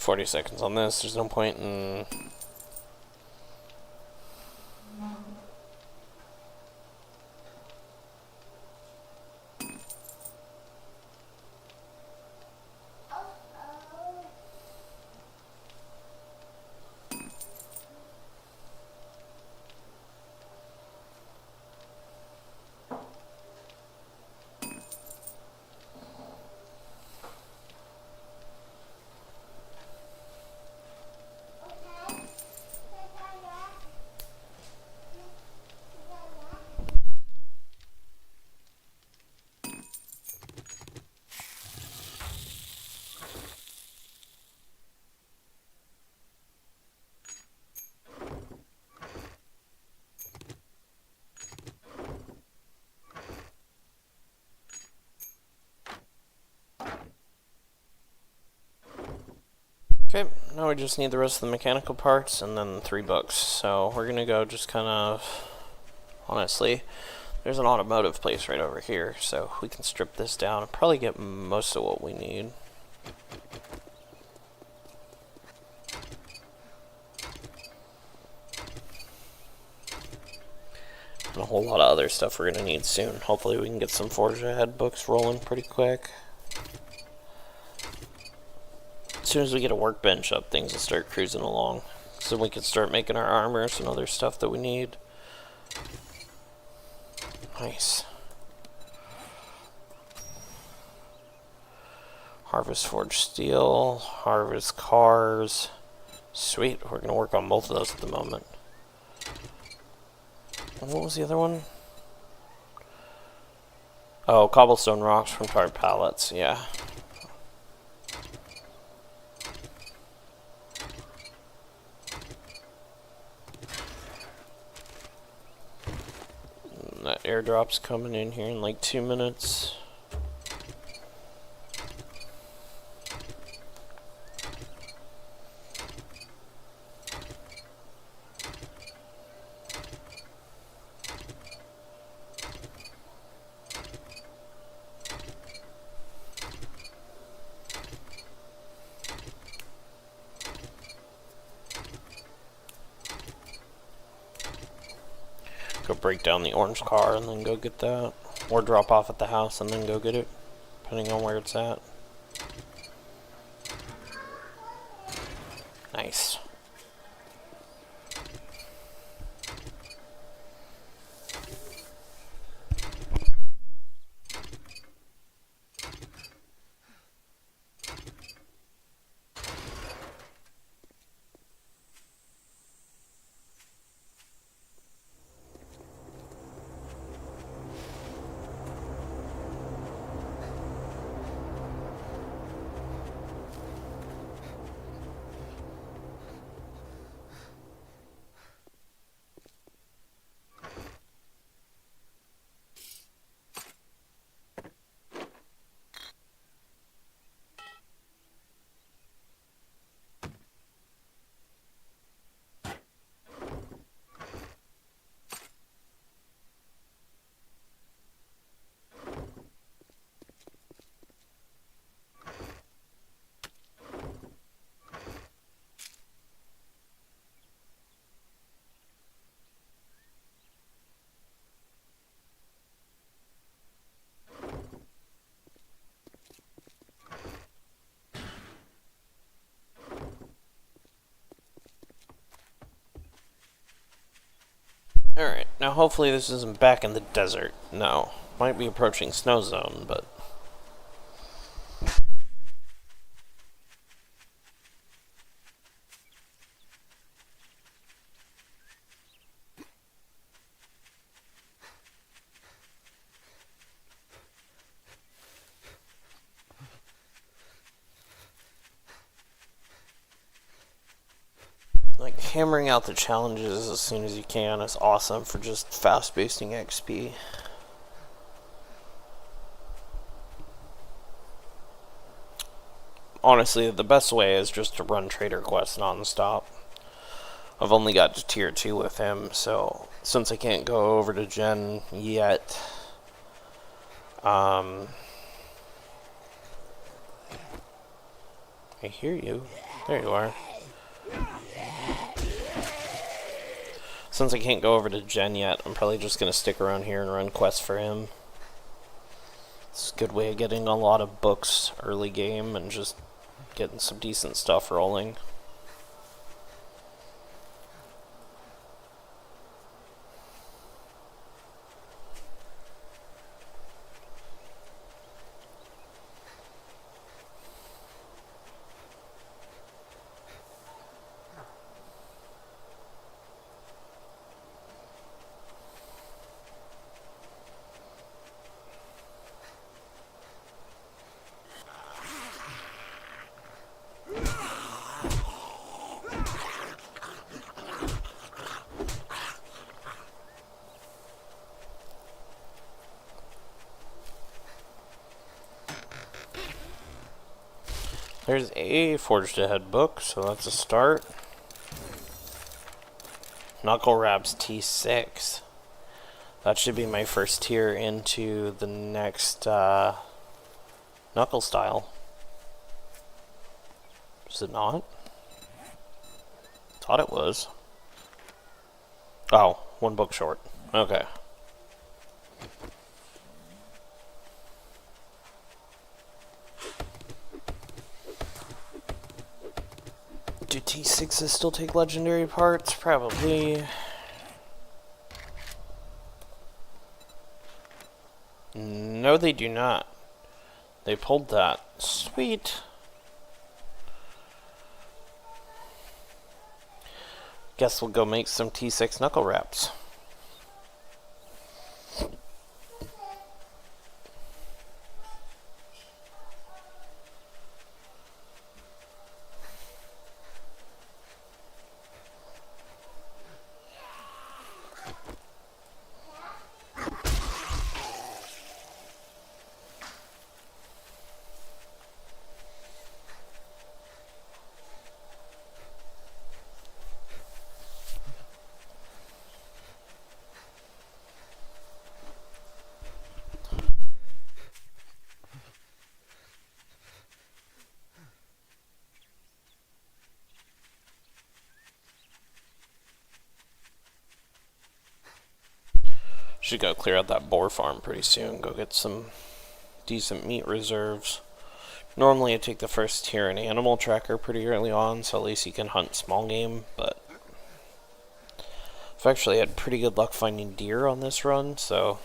$40 seconds on this. There's no point in Okay, now we just need the rest of the mechanical parts and then 3 books. So we're gonna go just kind of, honestly, there's an automotive place right over here, so we can strip this down and probably get most of what we need. And a whole lot of other stuff we're gonna need soon. Hopefully we can get some Forge Ahead books rolling pretty quick. As soon as we get a workbench up, things will start cruising along. So we can start making our armors and other stuff that we need. Nice. Harvest forged steel, harvest cars. Sweet, we're gonna work on both of those at the moment. And what was the other one? Oh, cobblestone rocks from tarred pallets, yeah. And that airdrop's coming in here in like 2 minutes. Go break down the orange car and then go get that. Or drop off at the house and then go get it, depending on where it's at. Nice. Alright, now hopefully this isn't back in the desert. No. Might be approaching snow zone, but... like, hammering out the challenges as soon as you can is awesome for just fast boosting XP. Honestly, the best way is just to run Trader Quest non-stop. I've only got to tier 2 with him, so since I can't go over to Gen yet, I hear you. There you are. Since I can't go over to Gen yet, I'm probably just going to stick around here and run quests for him. It's a good way of getting a lot of books early game and just getting some decent stuff rolling. There's a Forged Ahead book, so that's a start. Knuckle Wraps T6. That should be my first tier into the next Knuckle style. Is it not? Thought it was. Oh, one book short. Okay. Do T6s still take legendary parts? Probably. No, they do not. They pulled that. Sweet. Guess we'll go make some T6 knuckle wraps. Should go clear out that boar farm pretty soon. Go get some decent meat reserves. Normally I take the first tier in animal tracker pretty early on, so at least you can hunt small game, but I've actually had pretty good luck finding deer on this run, so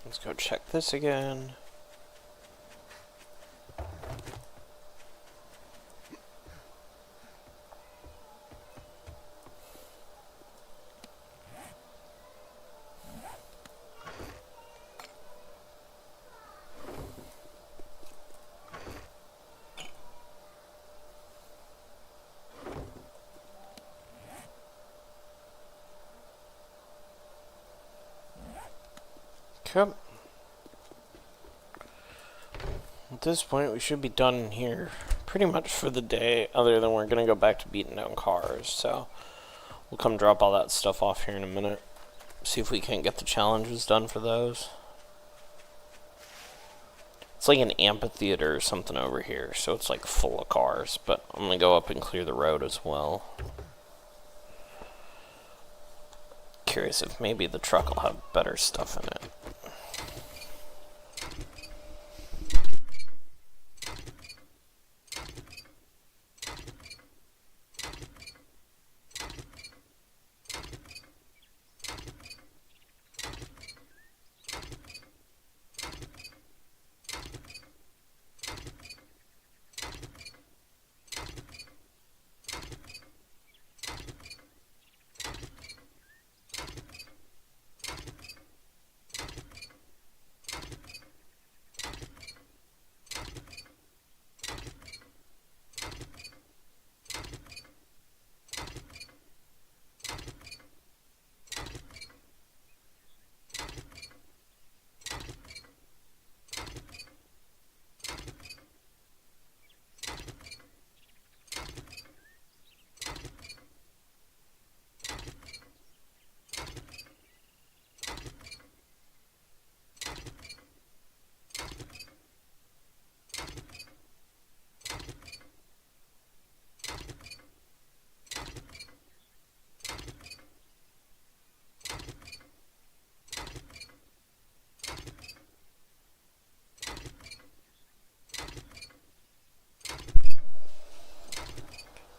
let's go check this again. Okay. At this point, we should be done here pretty much for the day, other than we're going to go back to beating down cars. So we'll come drop all that stuff off here in a minute. See if we can't get the challenges done for those. It's like an amphitheater or something over here, so it's like full of cars, but I'm going to go up and clear the road as well. Curious if maybe the truck will have better stuff in it.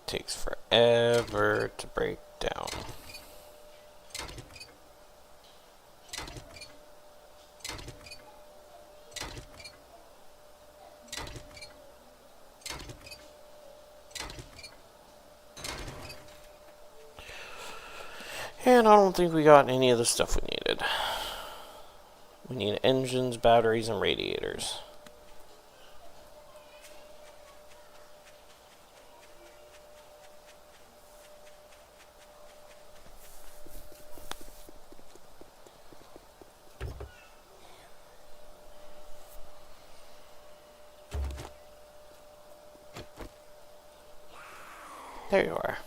Takes forever to break down. And I don't think we got any of the stuff we needed. We need engines, batteries, and radiators. There you are.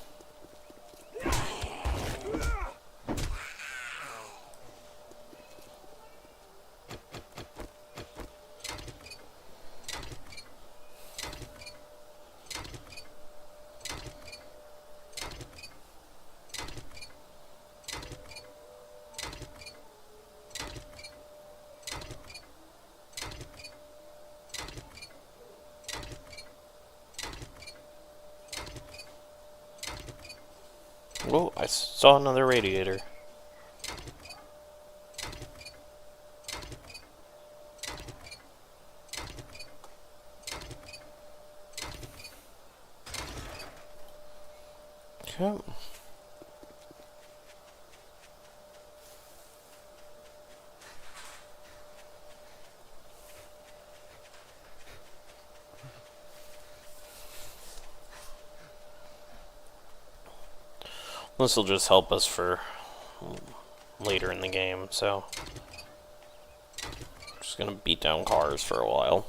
Oh, I saw another radiator. Okay. This will just help us for later in the game, so just gonna beat down cars for a while.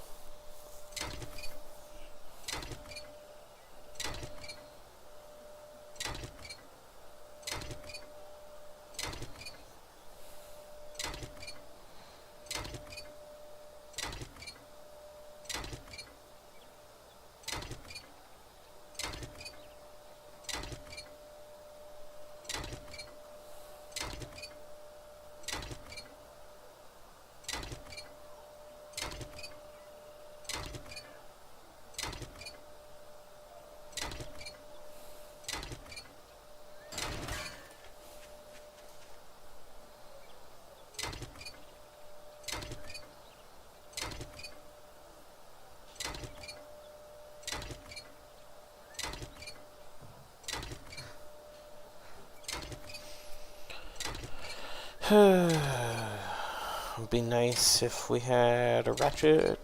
It'd be nice if we had a ratchet.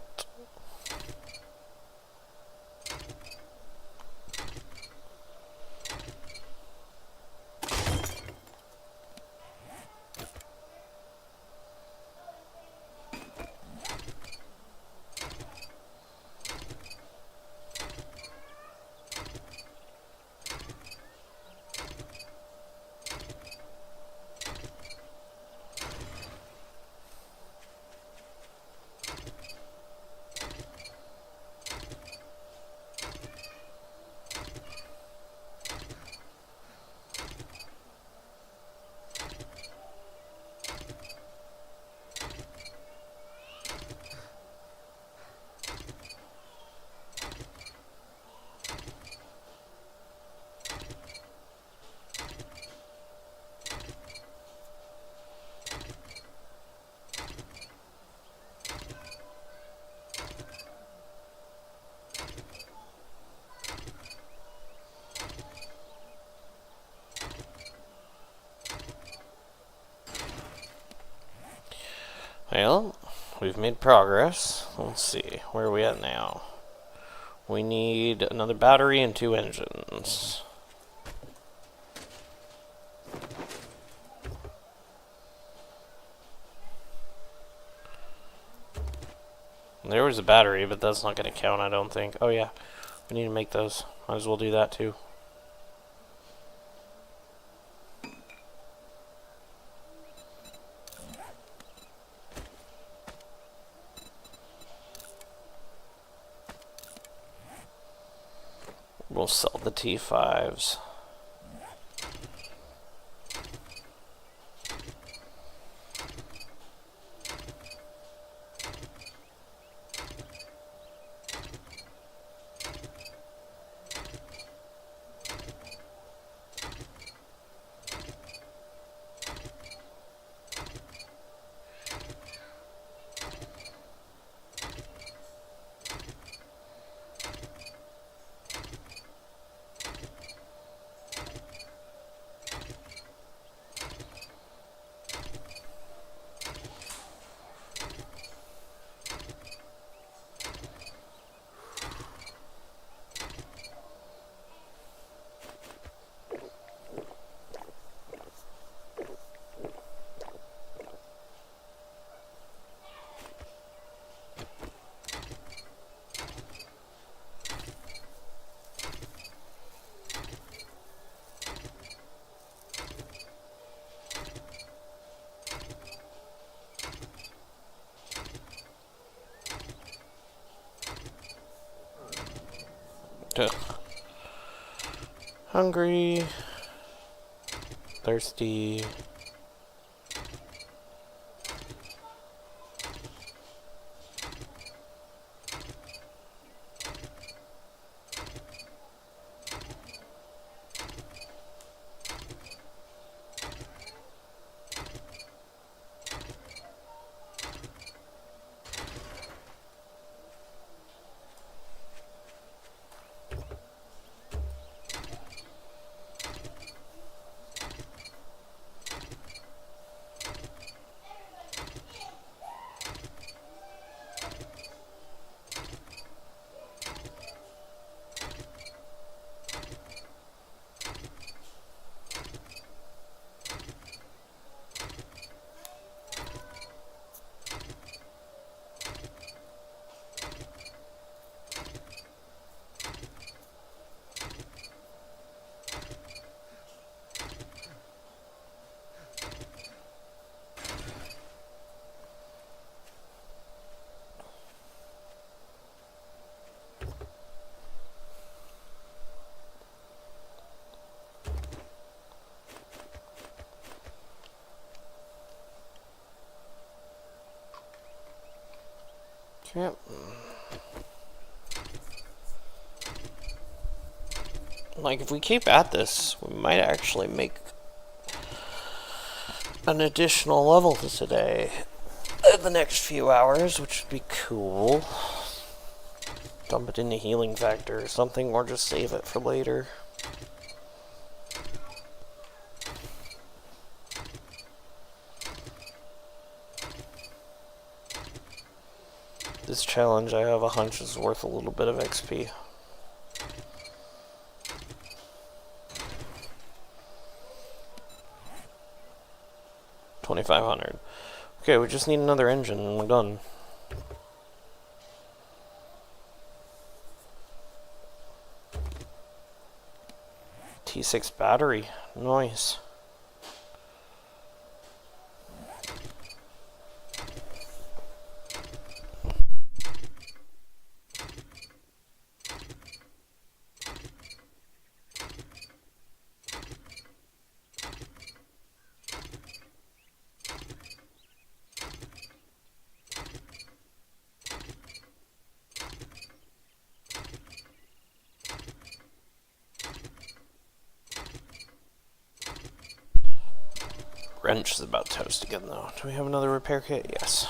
Well, we've made progress. Let's see, where are we at now? We need another battery and 2 engines. There was a battery, but that's not going to count, I don't think. Oh yeah, we need to make those. Might as well do that too. We'll sell the T5s. Ugh. Hungry. Thirsty. Yep. Like, if we keep at this, we might actually make an additional level today in the next few hours, which would be cool. Dump it into healing factor or something, or just save it for later. This challenge, I have a hunch, is worth a little bit of XP. $2,500. Okay, we just need another engine and we're done. T6 battery. Nice. Wrench is about toast again, though. Do we have another repair kit? Yes.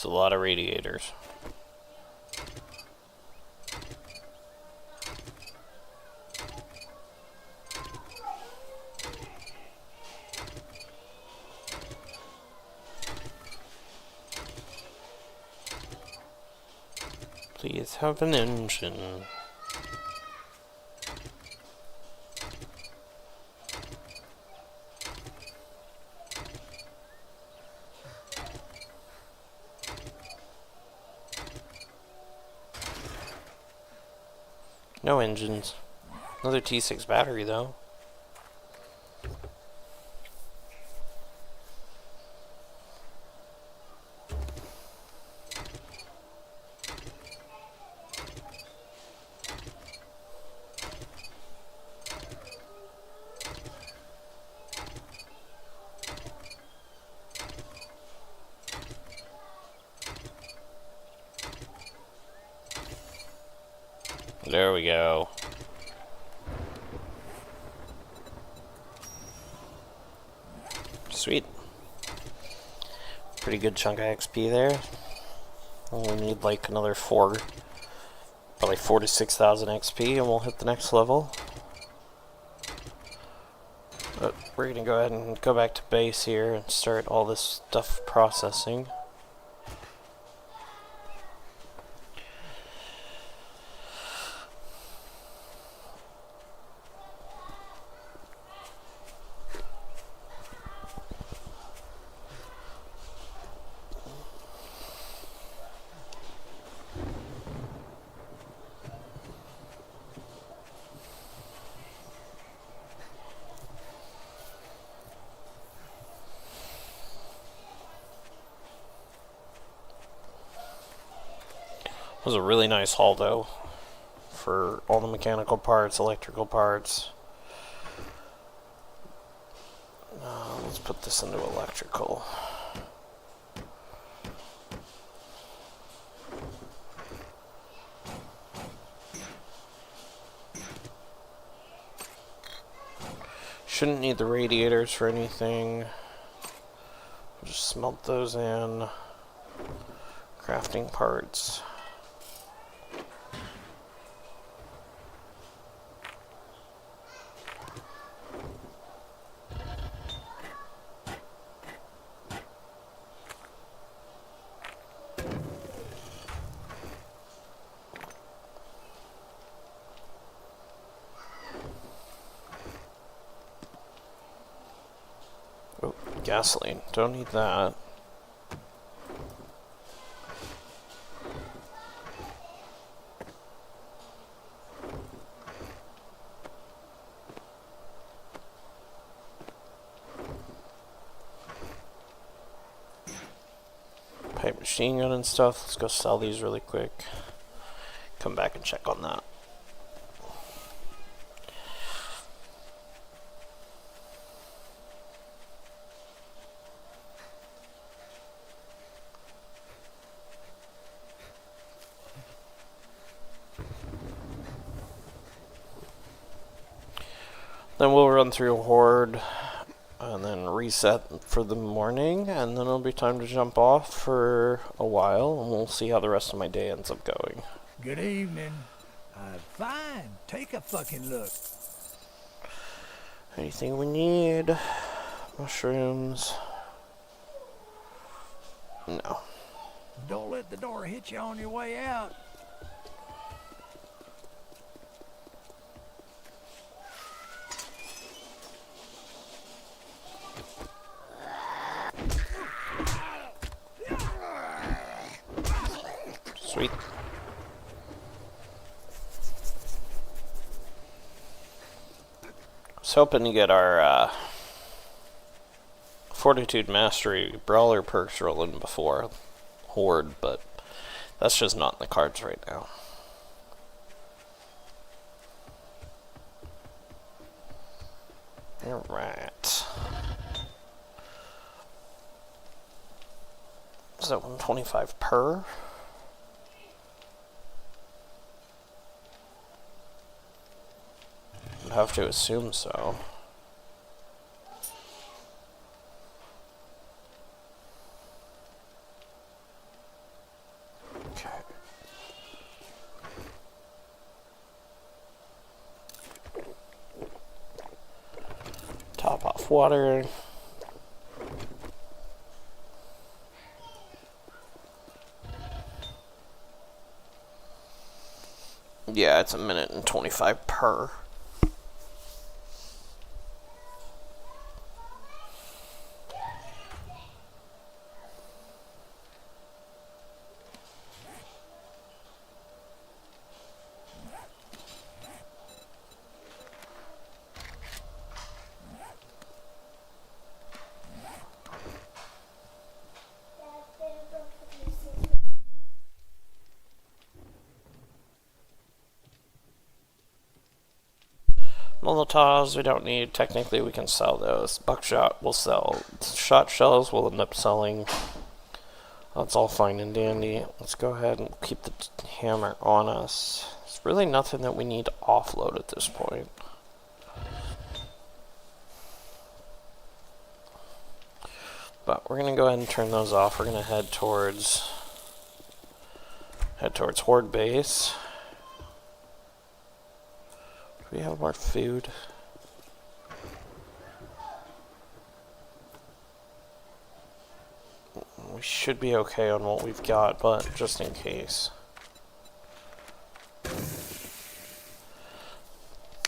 It's a lot of radiators. Please have an engine. No engines. Another T6 battery, though. There we go. Sweet. Pretty good chunk of XP there. Only need like another probably 4,000 to 6,000 XP and we'll hit the next level. But we're gonna go ahead and go back to base here and start all this stuff processing. It was a really nice haul though, for all the mechanical parts, electrical parts. Let's put this into electrical. Shouldn't need the radiators for anything. Just smelt those in. Crafting parts. Oh, gasoline. Don't need that. Pipe machine gun and stuff. Let's go sell these really quick. Come back and check on that. Then we'll run through horde and then reset for the morning, and then it'll be time to jump off for a while, and we'll see how the rest of my day ends up going. Good evening. Fine. Take a fucking look. Anything we need? Mushrooms? No. Don't let the door hit you on your way out. Sweet. I was hoping to get our Fortitude Mastery Brawler perks rolling before Horde, but that's just not in the cards right now. Alright. Is that 125 per? I'd have to assume so. Okay. Top off water. Yeah, it's 1:25 per. Molotovs we don't need. Technically we can sell those. Buckshot we'll sell. Shot shells we'll end up selling. That's all fine and dandy. Let's go ahead and keep the hammer on us. There's really nothing that we need to offload at this point. But we're gonna go ahead and turn those off. We're gonna head towards Horde base. Do we have more food? We should be okay on what we've got, but just in case.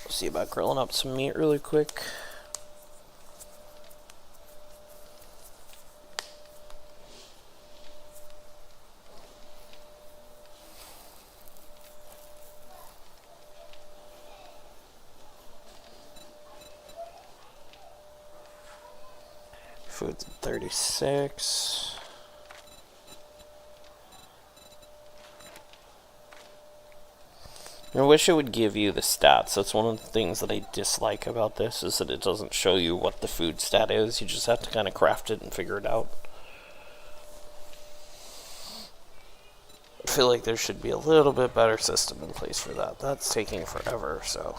See about grilling up some meat really quick. Food's at 36. I wish it would give you the stats. That's one of the things that I dislike about this, is that it doesn't show you what the food stat is. You just have to kind of craft it and figure it out. I feel like there should be a little bit better system in place for that. That's taking forever, so...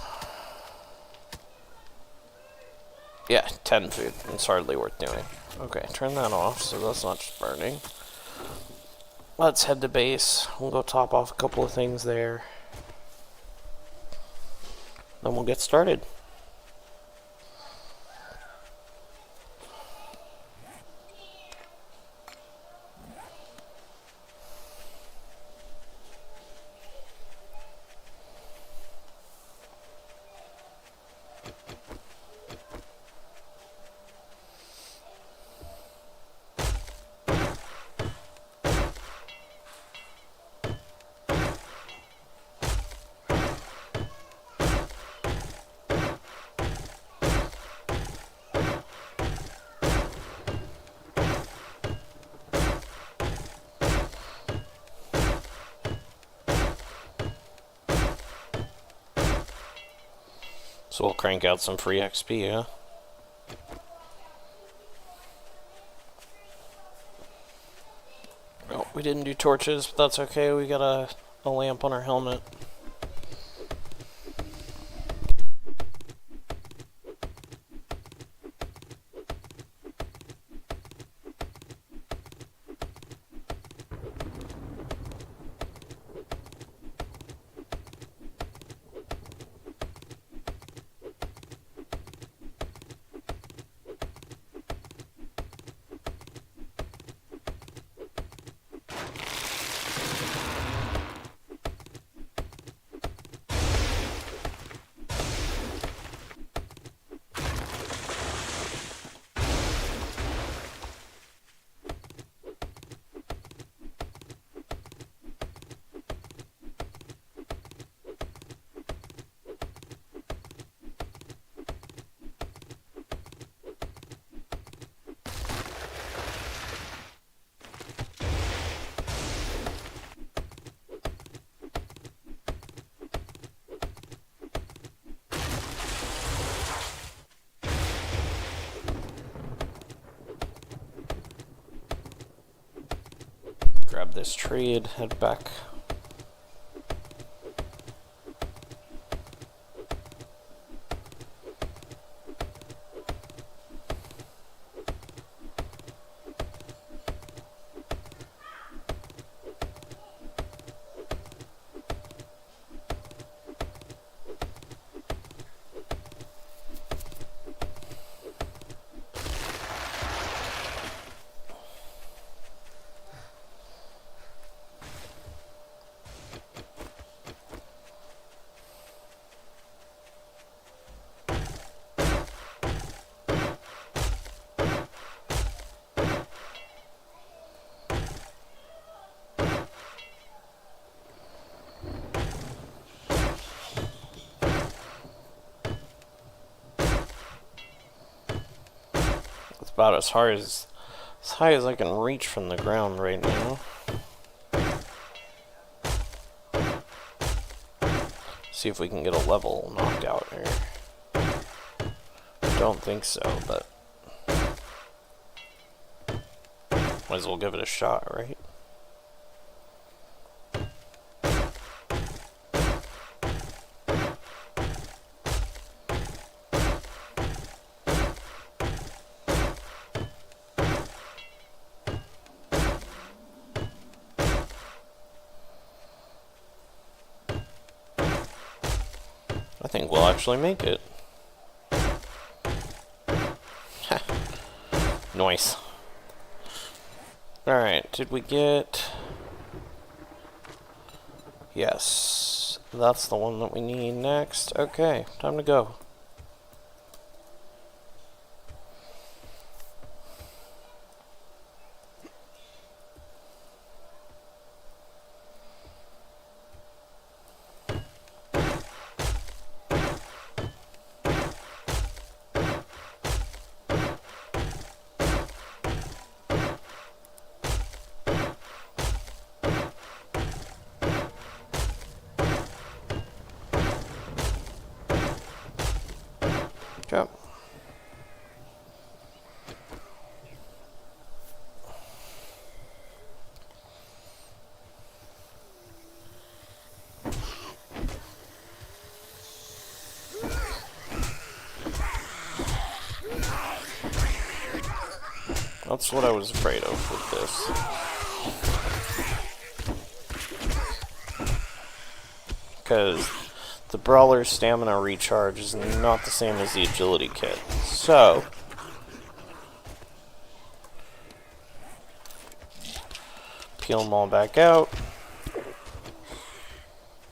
Yeah, 10 food. It's hardly worth doing. Okay, turn that off so that's not just burning. Let's head to base. We'll go top off a couple of things there. Then we'll get started. So we'll crank out some free XP, huh? Oh, we didn't do torches, but that's okay. We got a lamp on our helmet. Grab this trade, head back. About as high as I can reach from the ground right now. See if we can get a level knocked out here. Don't think so, but might as well give it a shot, right? I think we'll actually make it. Nice. Alright, did we get... Yes, that's the one that we need next. Okay, time to go. Okay. That's what I was afraid of with this. Because the Brawler's stamina recharge is not the same as the agility kit. So, peel them all back out.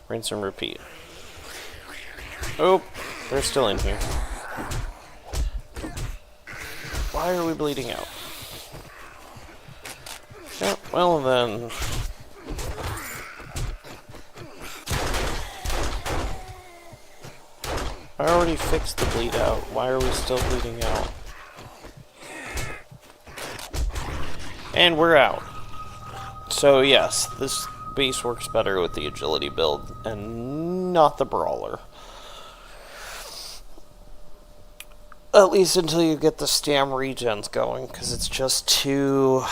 Rinse and repeat. Oh, they're still in here. Why are we bleeding out? Yeah, well then. I already fixed the bleed out. Why are we still bleeding out? And we're out. So yes, this base works better with the agility build and not the Brawler. At least until you get the stam regens going, because it's just too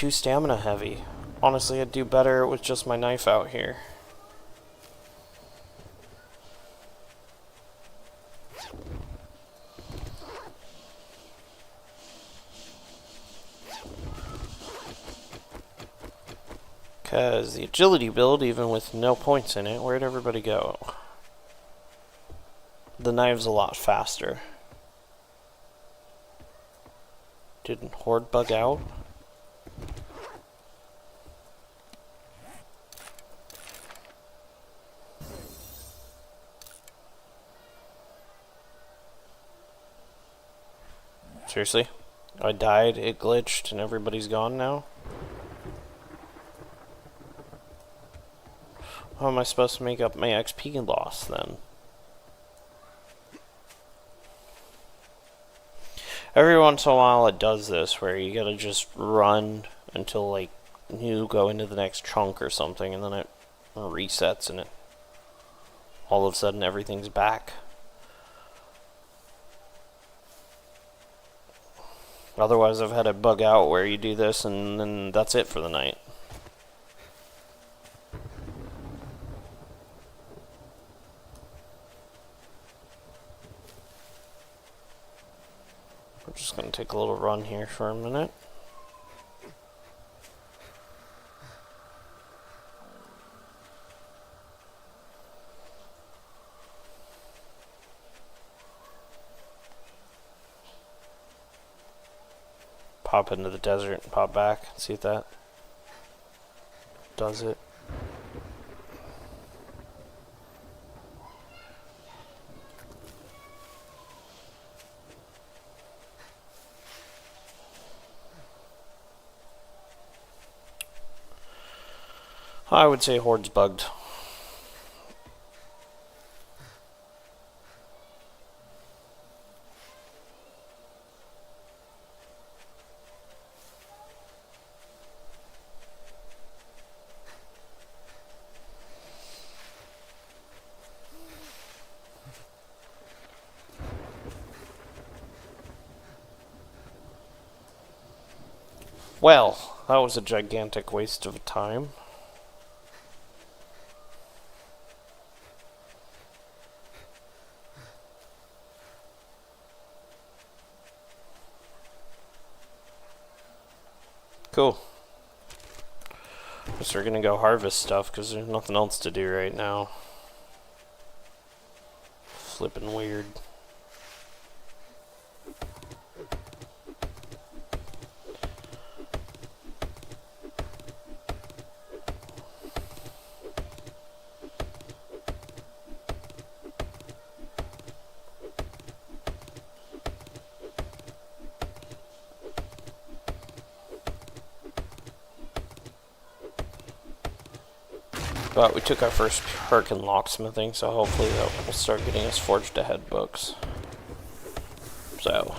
stamina heavy. Honestly, I'd do better with just my knife out here. Because the agility build, even with no points in it, where'd everybody go? The knife's a lot faster. Didn't Horde bug out? Seriously? I died, it glitched, and everybody's gone now? How am I supposed to make up my XP loss then? Every once in a while it does this, where you gotta just run until, like, you go into the next chunk or something, and then it resets, and it all of a sudden everything's back. Otherwise I've had it bug out where you do this, and then that's it for the night. We're just going to take a little run here for a minute. Pop into the desert and pop back. See if that does it. I would say Horde's bugged. Well, that was a gigantic waste of time. Cool. Guess we're gonna go harvest stuff because there's nothing else to do right now. Flippin' weird. But we took our first perk in locksmithing, so hopefully that will start getting us forged ahead books. So.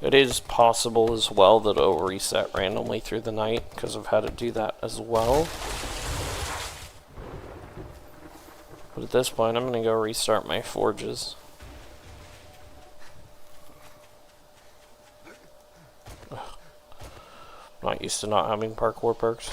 It is possible as well that it'll reset randomly through the night, because I've had to do that as well. But at this point, I'm going to go restart my forges. Ugh. Not used to not having parkour perks.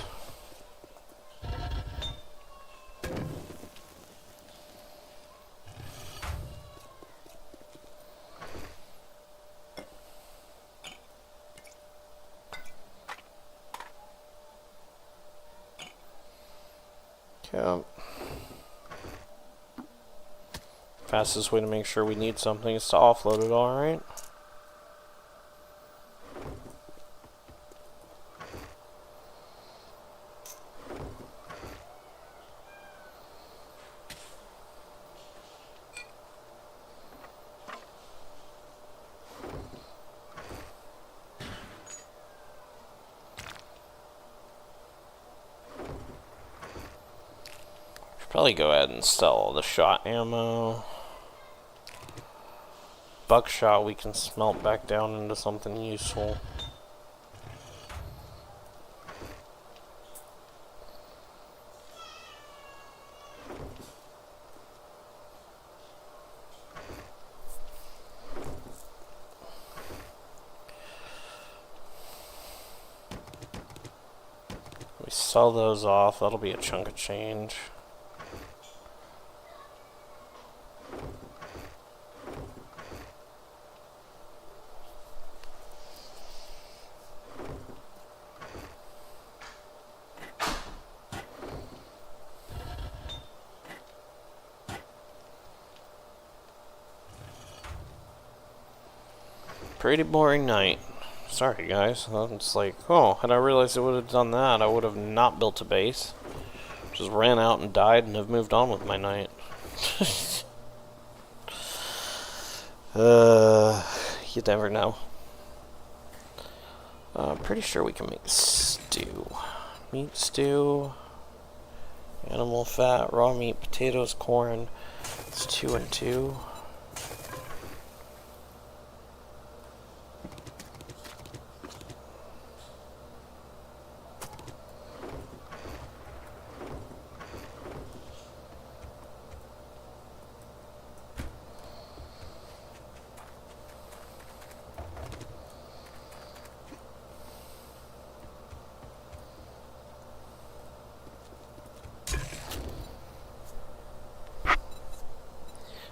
Okay. Fastest way to make sure we need something is to offload it, alright? Probably go ahead and sell all the shot ammo. Buckshot we can smelt back down into something useful. We sell those off, that'll be a chunk of change. Pretty boring night. Sorry guys, I'm just like, oh, had I realized I would have done that, I would have not built a base. Just ran out and died and have moved on with my night. You never know. Pretty sure we can make stew. Meat stew, animal fat, raw meat, potatoes, corn. It's 2 and 2.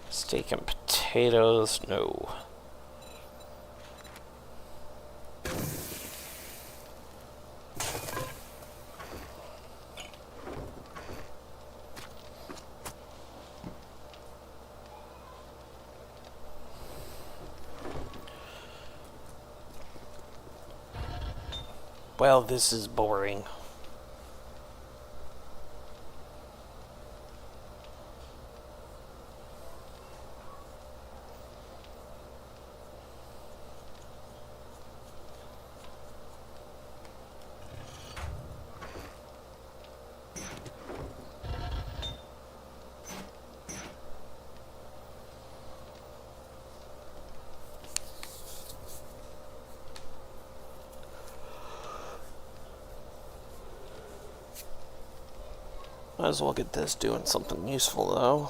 Steak and potatoes, no. Well, this is boring. Might as well get this doing something useful, though.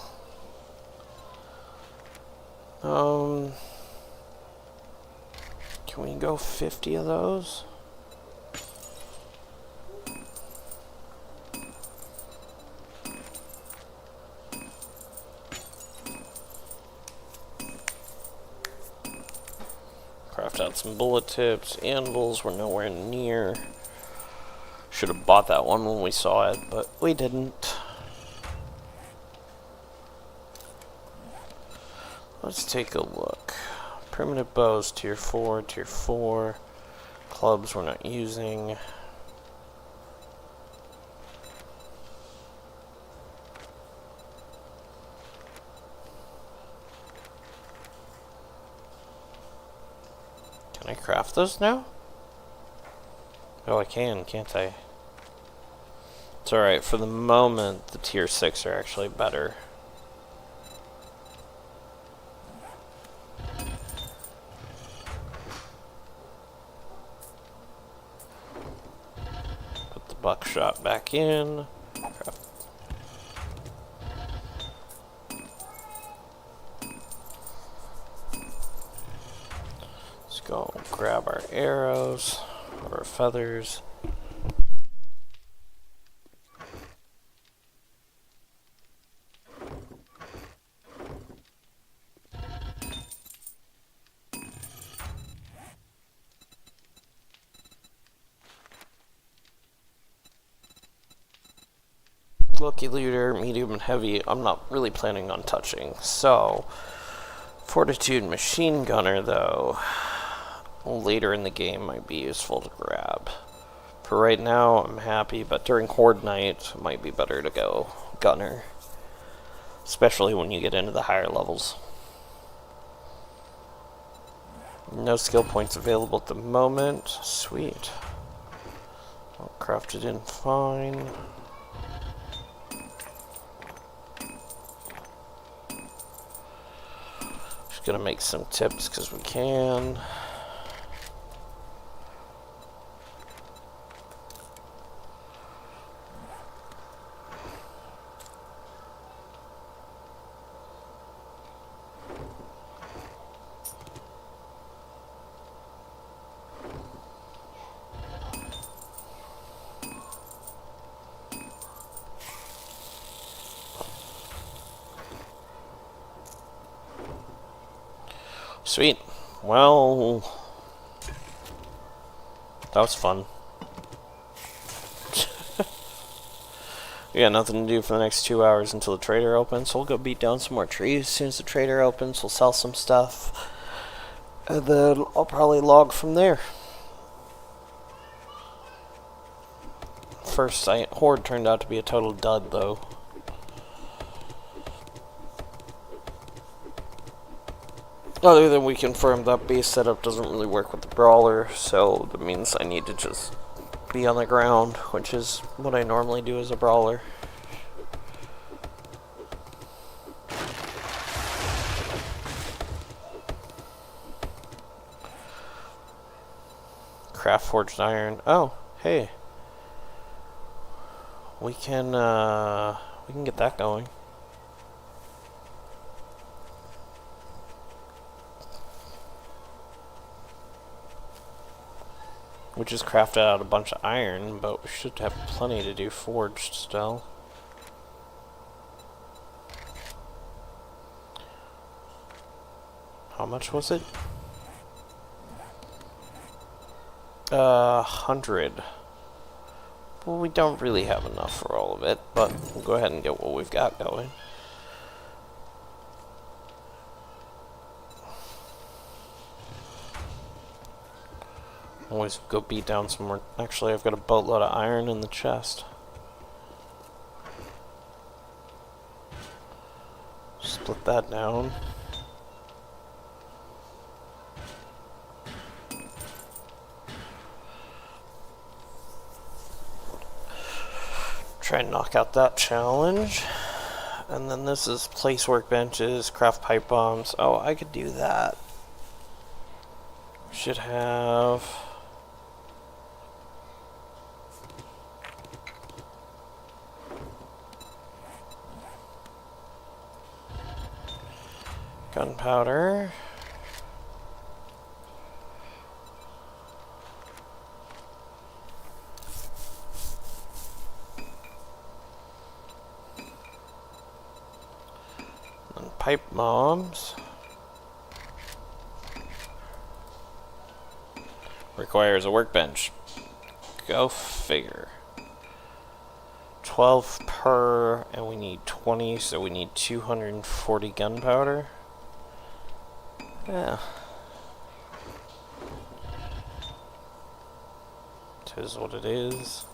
Can we go 50 of those? Craft out some bullet tips. Anvils were nowhere near. Should have bought that one when we saw it, but we didn't. Let's take a look. Primitive bows, tier 4, tier 4. Clubs we're not using. Can I craft those now? Oh, I can, can't I? It's alright, for the moment, the tier 6 are actually better. buckshot back in. Crap. Let's go grab our arrows, our feathers. Lucky looter, medium and heavy, I'm not really planning on touching. So, fortitude machine gunner though, later in the game might be useful to grab. For right now, I'm happy, but during horde night, it might be better to go gunner. Especially when you get into the higher levels. No skill points available at the moment. Sweet. I'll craft it in fine. Gonna make some tips because we can. Sweet. Well, that was fun. We got nothing to do for the next 2 hours until the trader opens, so we'll go beat down some more trees. As soon as the trader opens, we'll sell some stuff, and then I'll probably log from there. First sight, horde turned out to be a total dud, though. Other than we confirmed that base setup doesn't really work with the Brawler, so that means I need to just be on the ground, which is what I normally do as a Brawler. Craft forged iron. Oh, hey. We can get that going. We just crafted out a bunch of iron, but we should have plenty to do forged still. How much was it? 100. Well, we don't really have enough for all of it, but we'll go ahead and get what we've got going. Always go beat down some more. Actually, I've got a boatload of iron in the chest. Split that down. Try and knock out that challenge. And then this is place workbenches, craft pipe bombs. Oh, I could do that. Should have... gunpowder. And pipe bombs. Requires a workbench. Go figure. 12 per, and we need 20, so we need 240 gunpowder. Yeah. It is what it is.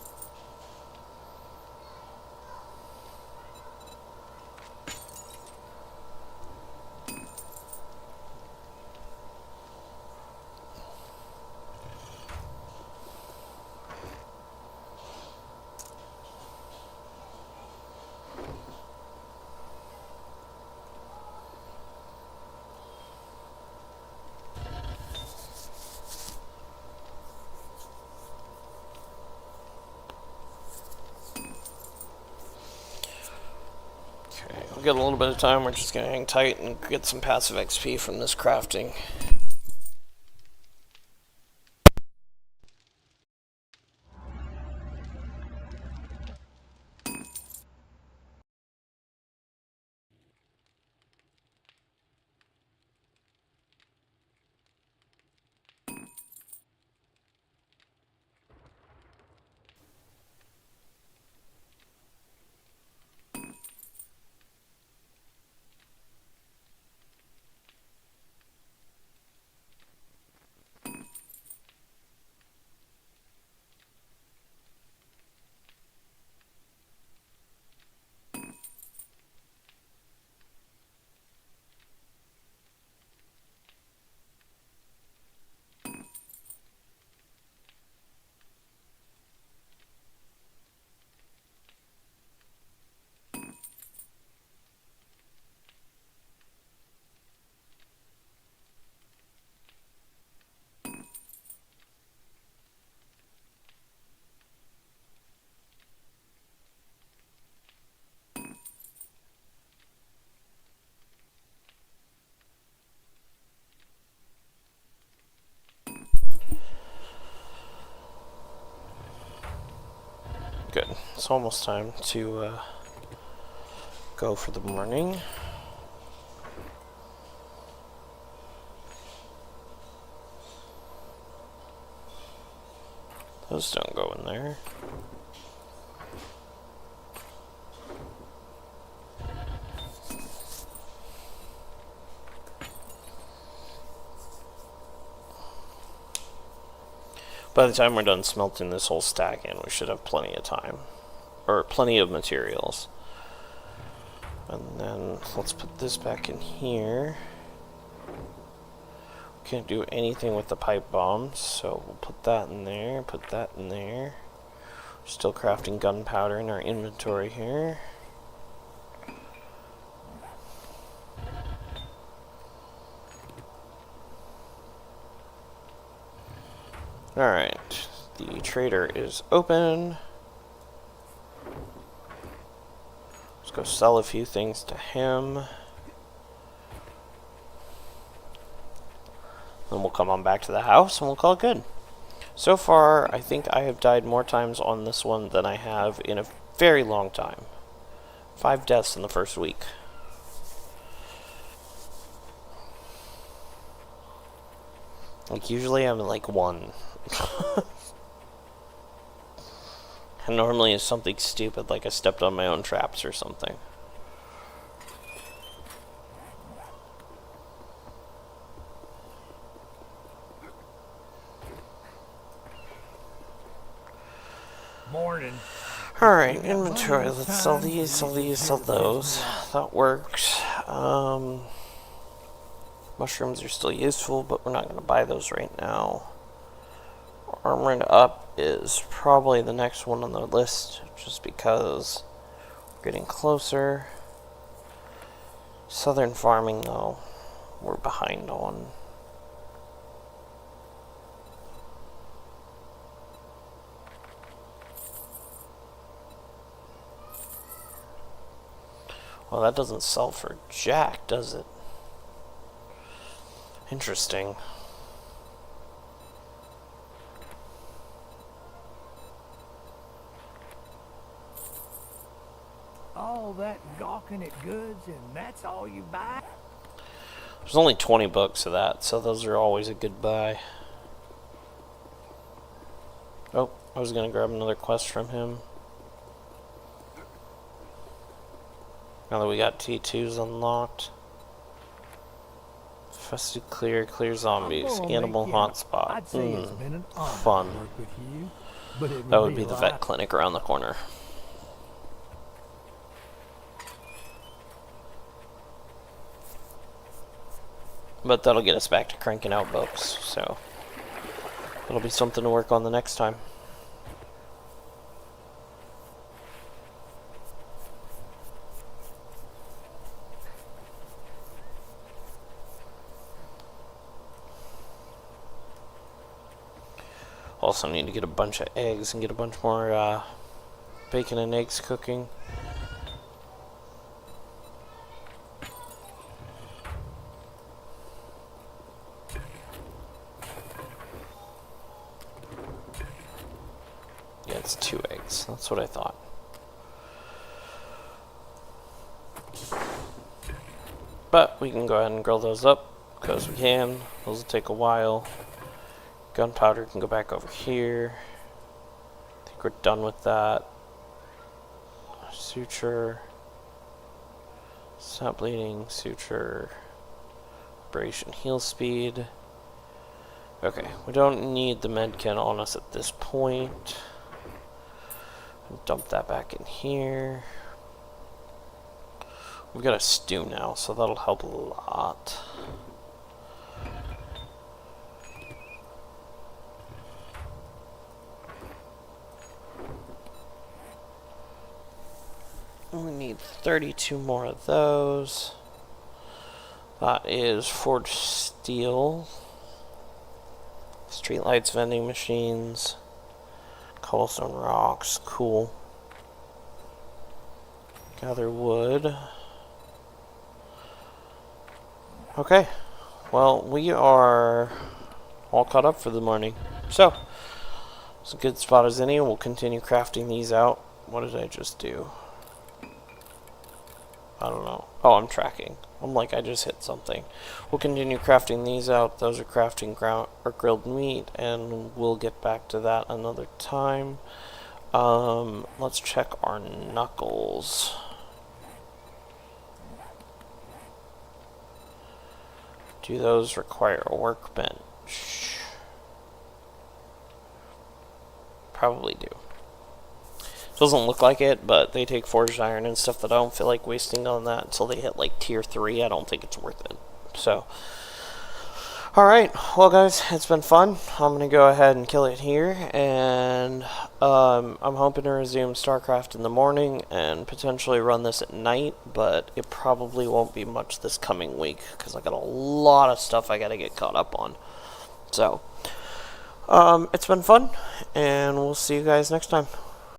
we got a little bit of time. We're just gonna hang tight and get some passive XP from this crafting. Good. It's almost time to go for the morning. Those don't go in there. By the time we're done smelting this whole stack in, we should have plenty of time. Or plenty of materials. And then let's put this back in here. Can't do anything with the pipe bombs, so we'll put that in there, put that in there. Still crafting gunpowder in our inventory here. Alright, the trader is open. Let's go sell a few things to him. Then we'll come on back to the house and we'll call it good. So far, I think I have died more times on this one than I have in a very long time. 5 deaths in the first week. Like, usually I'm like 1. And normally it's something stupid, like I stepped on my own traps or something. Morning. Alright, inventory. Let's sell these, sell those. That works. Mushrooms are still useful, but we're not going to buy those right now. Armored up is probably the next one on the list, just because we're getting closer. Southern farming, though, we're behind on. Well, that doesn't sell for jack, does it? Interesting. All that gawking at goods, and that's all you buy? There's only 20 bucks of that, so those are always a good buy. Oh, I was gonna grab another quest from him. Now that we got T2s unlocked. Infested clear zombies, animal hotspot. Fun. That would be the vet clinic around the corner. But that'll get us back to cranking out books, so it'll be something to work on the next time. Also need to get a bunch of eggs and get a bunch more bacon and eggs cooking. That's 2 eggs. That's what I thought. But we can go ahead and grill those up, because we can. Those will take a while. Gunpowder can go back over here. I think we're done with that. Suture. Stop bleeding. Suture. Abrasion. Heal speed. Okay, we don't need the medkit on us at this point. Dump that back in here. We've got a stew now, so that'll help a lot. We need 32 more of those. That is forged steel. Streetlights, vending machines, cobblestone rocks, cool. Gather wood. Okay, well, we are all caught up for the morning. So, it's a good spot as any. We'll continue crafting these out. What did I just do? I don't know. Oh, I'm tracking. I'm like, I just hit something. We'll continue crafting these out. Those are crafting ground or grilled meat, and we'll get back to that another time. Let's check our knuckles. Do those require a workbench? Probably do. Doesn't look like it, but they take forged iron and stuff that I don't feel like wasting on that until they hit like tier 3. I don't think it's worth it. So, alright, well guys, it's been fun. I'm going to go ahead and kill it here, and I'm hoping to resume StarCraft in the morning and potentially run this at night, but it probably won't be much this coming week because I got a lot of stuff I got to get caught up on. So, it's been fun, and we'll see you guys next time.